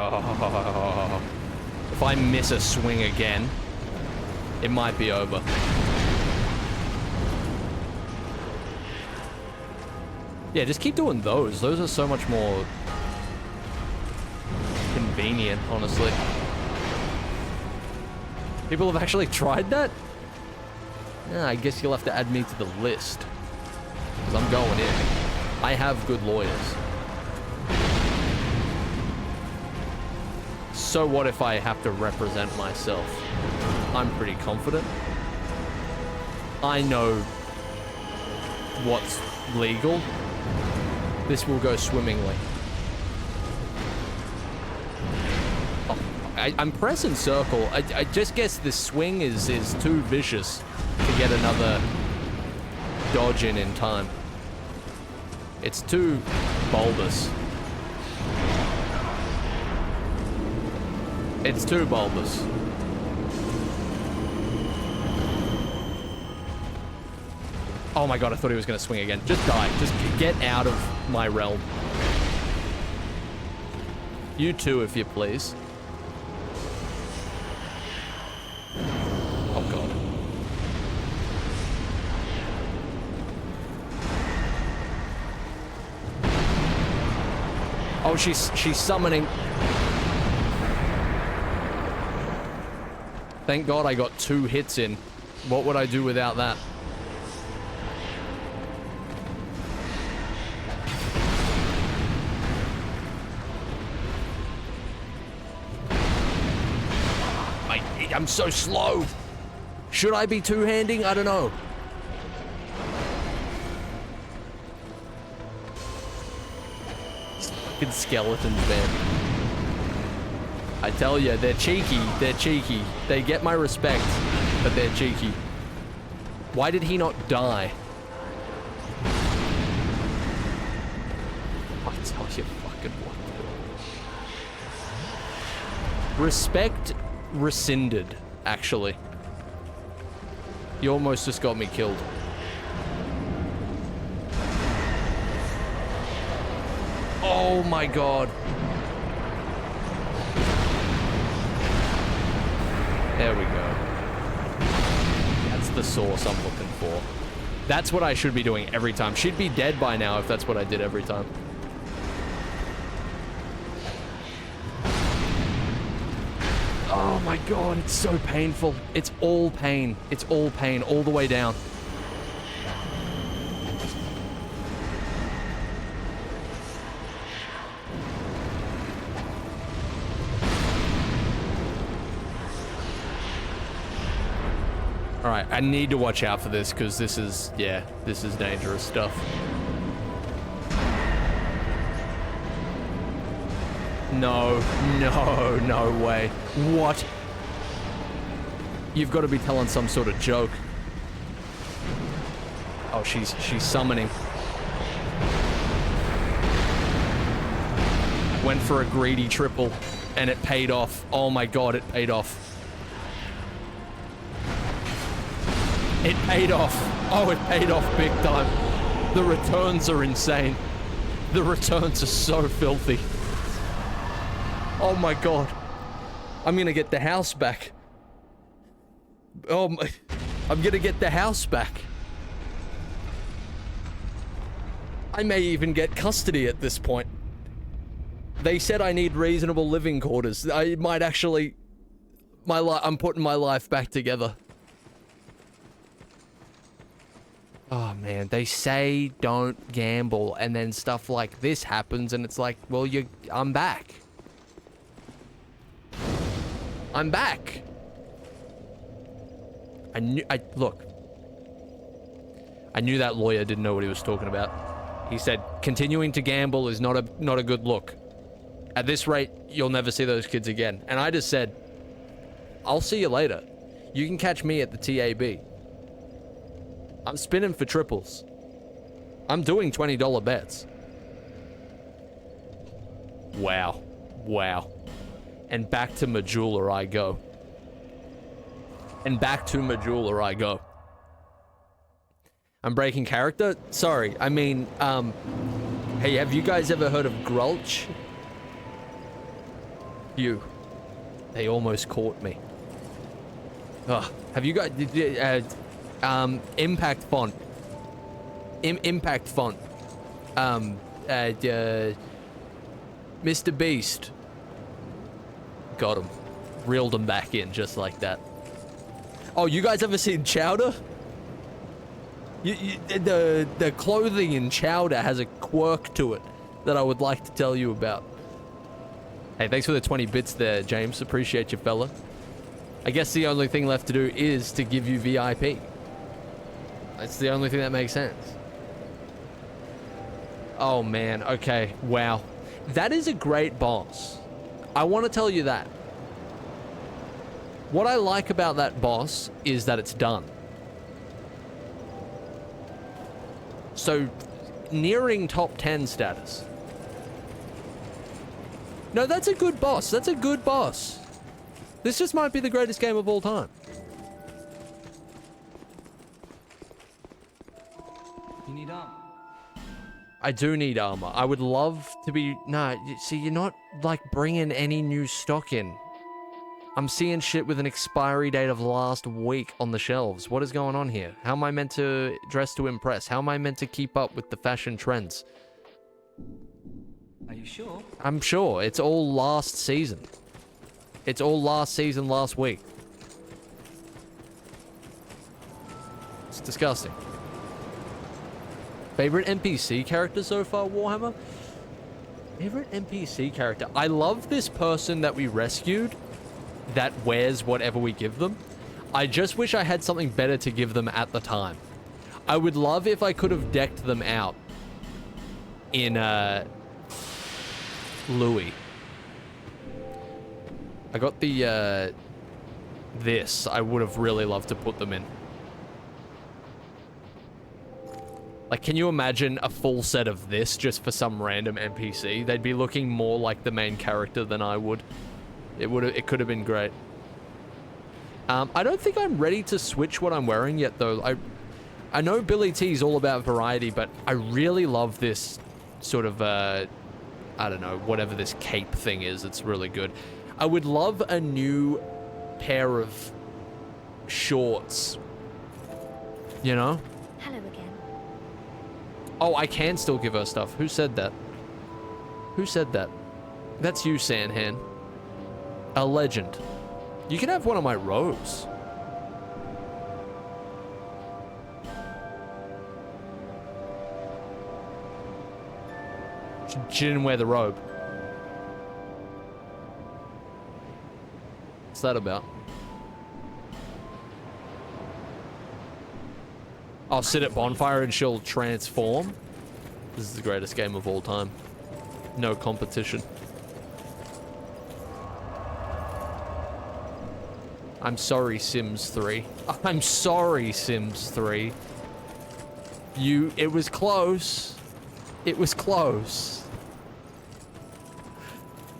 Oh. If I miss a swing again, it might be over. Yeah, just keep doing those. Those are so much more convenient, honestly. People have actually tried that? Yeah, I guess you'll have to add me to the list. Because I'm going in. I have good lawyers. So what if I have to represent myself? I'm pretty confident. I know what's legal. This will go swimmingly. Oh, I'm pressing circle. I just guess this swing is too vicious to get another dodge in time. It's too bulbous. It's too bulbous. Oh my god, I thought he was going to swing again. Just die. Just get out of my realm. You too, if you please. Oh god. Oh, she's summoning. Thank god I got 2 hits in. What would I do without that? I'm so slow. Should I be two-handing? I don't know. Fucking skeletons, man. I tell you, they're cheeky. They're cheeky. They get my respect, but they're cheeky. Why did he not die? I tell you fucking what. Respect rescinded, actually. You almost just got me killed. Oh my god. There we go. That's the source I'm looking for. That's what I should be doing every time. She'd be dead by now if that's what I did every time. Oh my god, it's so painful. It's all pain. It's all pain all the way down. Alright, I need to watch out for this because this is, yeah, this is dangerous stuff. No, no, no way. What? You've got to be telling some sort of joke. Oh, she's summoning. Went for a greedy triple and it paid off. Oh my god, it paid off. It paid off. Oh, it paid off big time. The returns are insane. The returns are so filthy. Oh my god. I'm gonna get the house back. Oh my. I'm gonna get the house back. I may even get custody at this point. They said I need reasonable living quarters. I might actually... I'm putting my life back together. Oh man, they say don't gamble, and then stuff like this happens, and it's like, well, I'm back. I'm back. Look. I knew that lawyer didn't know what he was talking about. He said, continuing to gamble is not a good look. At this rate, you'll never see those kids again. And I just said, I'll see you later. You can catch me at the TAB. I'm spinning for triples. I'm doing $20 bets. Wow. Wow. And back to Majula I go. And back to Majula I go. I'm breaking character? Sorry, I mean, hey, have you guys ever heard of Grulch? They almost caught me. Ugh. Have you guys, Impact Font. Impact Font. Mr. Beast. Got him. Reeled him back in just like that. Oh, you guys ever seen Chowder? The clothing in Chowder has a quirk to it that I would like to tell you about. Hey, thanks for the 20 bits there, James. Appreciate you, fella. I guess the only thing left to do is to give you VIP. That's the only thing that makes sense. Oh, man. Okay. Wow. That is a great boss. I want to tell you that. What I like about that boss is that it's done. So, nearing top 10 status. No, that's a good boss. That's a good boss. This just might be the greatest game of all time. You need armor. I do need armor. I would love to be... No, see, you're not, like, bringing any new stock in. I'm seeing shit with an expiry date of last week on the shelves. What is going on here? How am I meant to dress to impress? How am I meant to keep up with the fashion trends? Are you sure? I'm sure. It's all last season. It's all last season, last week. It's disgusting. Favorite NPC character so far, Warhammer? Favorite NPC character? I love this person that we rescued that wears whatever we give them. I just wish I had something better to give them at the time. I would love if I could have decked them out in, Louis. I got the, this. I would have really loved to put them in. Like, can you imagine a full set of this just for some random NPC? They'd be looking more like the main character than I would. It could have been great. I don't think I'm ready to switch what I'm wearing yet, though. I know Billy T is all about variety, but I really love this sort of, I don't know, whatever this cape thing is. It's really good. I would love a new pair of shorts. You know? Hello again. Oh, I can still give her stuff. Who said that? Who said that? That's you, Sanhan. A legend. You can have one of my robes. She didn't wear the robe. What's that about? I'll sit at bonfire and she'll transform. This is the greatest game of all time. No competition. I'm sorry, Sims 3. I'm sorry, Sims 3. It was close. It was close.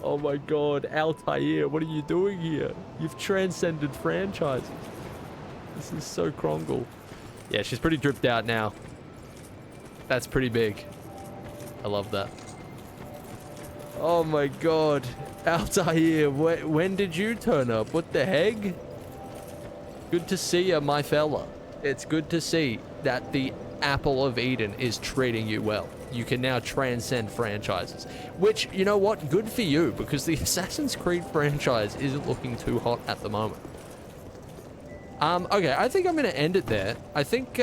Oh my god, Eyezayar, what are you doing here? You've transcended franchises. This is so Krongle. Yeah, she's pretty dripped out now. That's pretty big. I love that. Oh my god. Eyezayar, when did you turn up? What the heck? Good to see you, my fella. It's good to see that the Apple of Eden is treating you well. You can now transcend franchises. Which, you know what? Good for you, because the Assassin's Creed franchise isn't looking too hot at the moment. Okay, I think I'm going to end it there. I think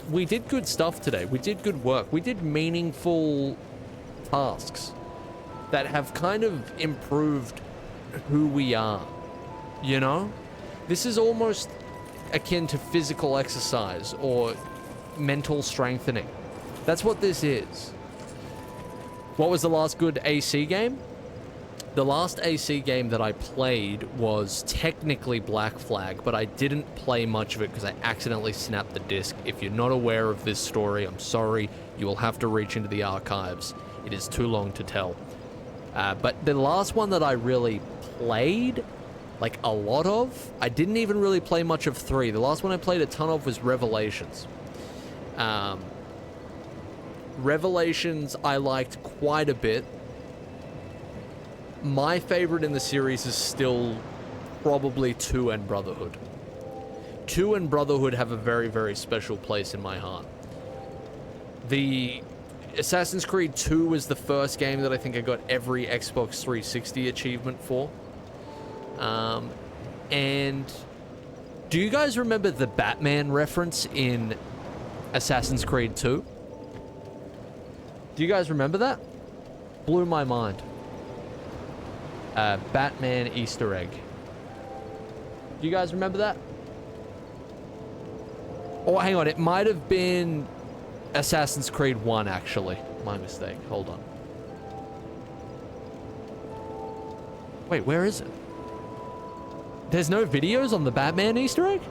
we did good stuff today. We did good work. We did meaningful tasks that have kind of improved who we are. You know? This is almost akin to physical exercise or mental strengthening. That's what this is. What was the last good AC game? The last AC game that I played was technically Black Flag, but I didn't play much of it because I accidentally snapped the disc. If you're not aware of this story, I'm sorry. You will have to reach into the archives. It is too long to tell. But the last one that I really played, like a lot of, I didn't even really play much of 3. The last one I played a ton of was Revelations. Revelations I liked quite a bit. My favorite in the series is still probably 2 and Brotherhood. 2 and Brotherhood have a very, very special place in my heart. The Assassin's Creed 2 was the first game that I think I got every Xbox 360 achievement for. And do you guys remember the Batman reference in Assassin's Creed 2? Do you guys remember that? Blew my mind. Batman Easter egg. Do you guys remember that? Oh, hang on. It might have been Assassin's Creed 1, actually. My mistake. Hold on. Wait, where is it? There's no videos on the Batman Easter egg?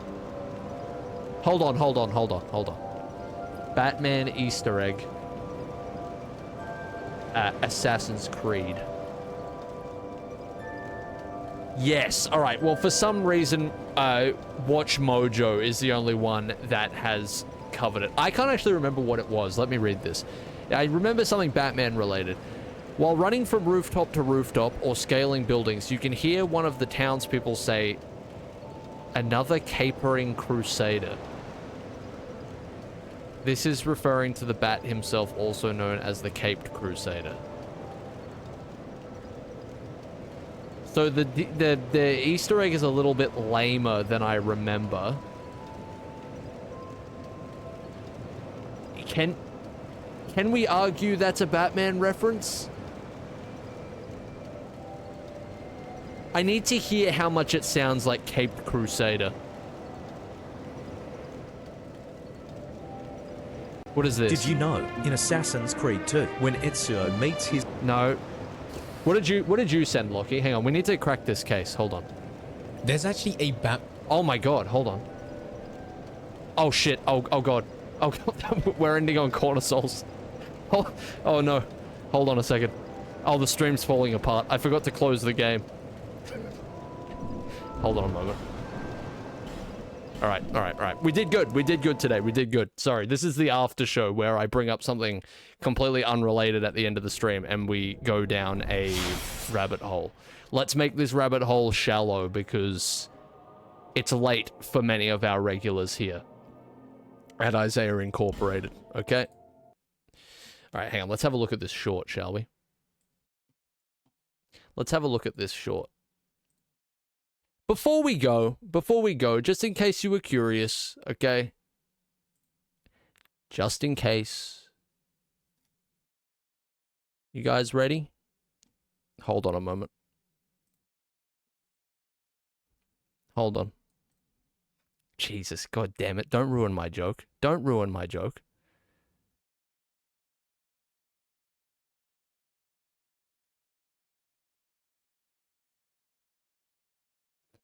Hold on. Batman Easter egg. Assassin's Creed. Yes. All right. Well, for some reason, Watch Mojo is the only one that has covered it. I can't actually remember what it was. Let me read this. I remember something Batman related. While running from rooftop to rooftop or scaling buildings, you can hear one of the townspeople say, "Another capering crusader." This is referring to the Bat himself, also known as the Caped Crusader. So the Easter egg is a little bit lamer than I remember. Can we argue that's a Batman reference? I need to hear how much it sounds like Caped Crusader. What is this? Did you know, in Assassin's Creed 2, when Ezio meets his... No. What did you send, Lockie? Hang on, we need to crack this case. Hold on. There's actually a bat... Oh my god, hold on. Oh shit, oh god. Oh god, we're ending on cornersoles. Oh no. Hold on a second. Oh, the stream's falling apart. I forgot to close the game. Hold on a moment. All right. We did good. We did good today. We did good. Sorry, this is the after show where I bring up something completely unrelated at the end of the stream and we go down a rabbit hole. Let's make this rabbit hole shallow because it's late for many of our regulars here at Eyezayar Incorporated, okay? All right, hang on. Let's have a look at this short, shall we? Let's have a look at this short. Before we go, just in case you were curious, okay? Just in case. You guys ready? Hold on a moment. Hold on. Jesus, god damn it. Don't ruin my joke. Don't ruin my joke.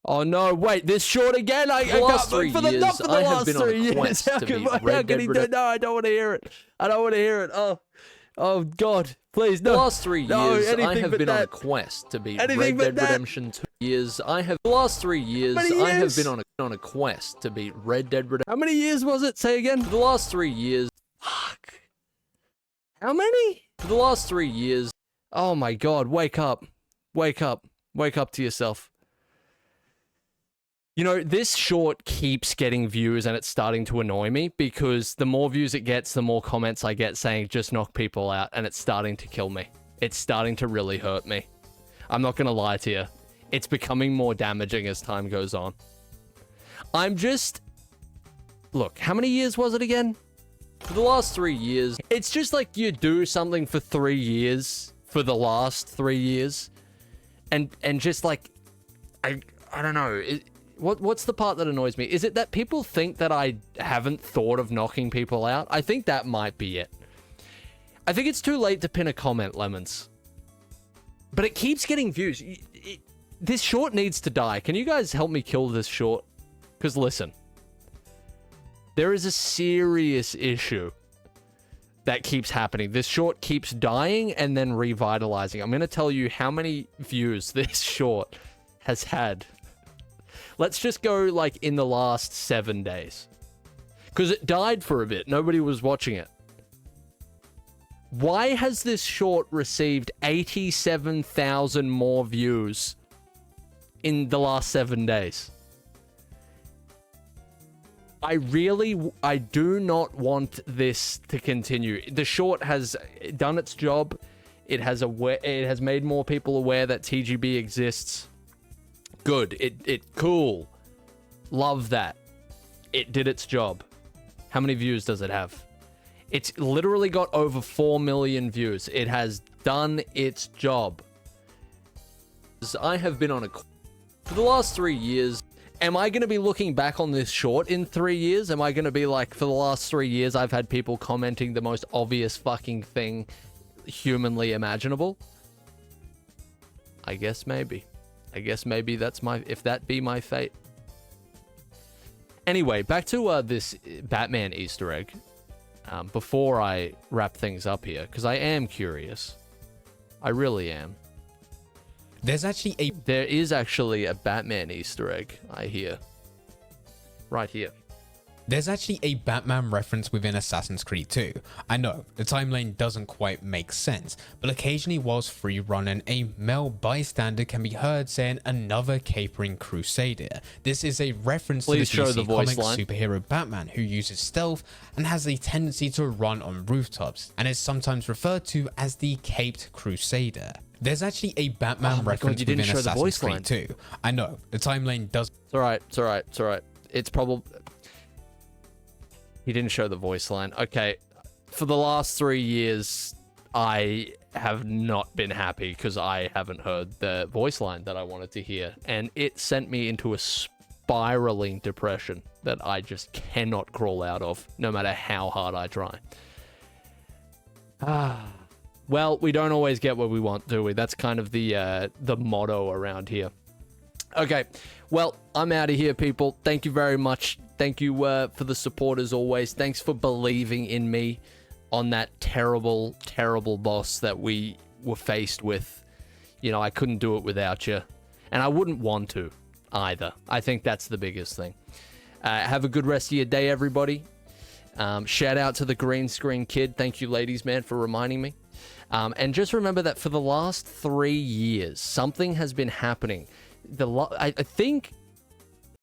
Oh no, wait, this short again? I last got 3 for the years, not for the I have last been on a 3 years. quest How to can, beat how Red can he Dead do? No, I don't want to hear it. I don't want to hear it. Oh god, please no. The last 3 No, years, I anything have but been on a that. quest to beat Anything Red but Dead that. Redemption 2 years. The last 3 years, Many I have years? been on a quest to beat Red Dead Redemption. How many years was it? Say again. For the last 3 years, Fuck. How many? for the last 3 years, Oh my god, wake up. Wake up. Wake up to yourself. You know, this short keeps getting views and it's starting to annoy me because the more views it gets, the more comments I get saying just knock people out and it's starting to kill me. It's starting to really hurt me. I'm not gonna lie to you. It's becoming more damaging as time goes on. I'm just... Look, how many years was it again? for the last 3 years, It's just like you do something for 3 years, for the last 3 years, and just like, I don't know, what's the part that annoys me? Is it that people think that I haven't thought of knocking people out? I think that might be it. I think it's too late to pin a comment, Lemons. But it keeps getting views. This short needs to die. Can you guys help me kill this short? Because listen, there is a serious issue that keeps happening. This short keeps dying and then revitalizing. I'm going to tell you how many views this short has had. Let's just go like in the last 7 days. Because it died for a bit. Nobody was watching it. Why has this short received 87,000 more views in the last 7 days? I do not want this to continue. The short has done its job. It has made more people aware that TGB exists. Good. Cool. Love that. It did its job. How many views does it have? It's literally got over 4 million views. It has done its job. I have been on a... For the last 3 years, Am I going to be looking back on this short in 3 years? Am I going to be like, for the last 3 years, I've had people commenting the most obvious fucking thing humanly imaginable? I guess maybe. I guess maybe that's if that be my fate. Anyway, back to this Batman Easter egg. Before I wrap things up here, because I am curious. I really am. There is actually a Batman Easter egg, I hear. Right here. There's actually a Batman reference within Assassin's Creed 2. I know, the timeline doesn't quite make sense, but occasionally whilst free running, a male bystander can be heard saying another capering crusader. This is a reference Please to the show DC the voice comics line. superhero Batman, who uses stealth and has a tendency to run on rooftops, and is sometimes referred to as the Caped Crusader. There's actually a Batman reference you didn't within show the Assassin's voice Creed line. 2. I know, the timeline does... It's alright, it's alright, it's alright. It's probably... He didn't show the voice line. Okay, for the last 3 years, I have not been happy because I haven't heard the voice line that I wanted to hear. And it sent me into a spiraling depression that I just cannot crawl out of, no matter how hard I try. Well, we don't always get what we want, do we? That's kind of the motto around here. Okay, well, I'm out of here, people. Thank you very much. Thank you for the support as always. Thanks for believing in me on that terrible, terrible boss that we were faced with. You know, I couldn't do it without you. And I wouldn't want to either. I think that's the biggest thing. Have a good rest of your day, everybody. Shout out to the green screen kid. Thank you, ladies, man, for reminding me. And just remember that for the last 3 years, something has been happening. I think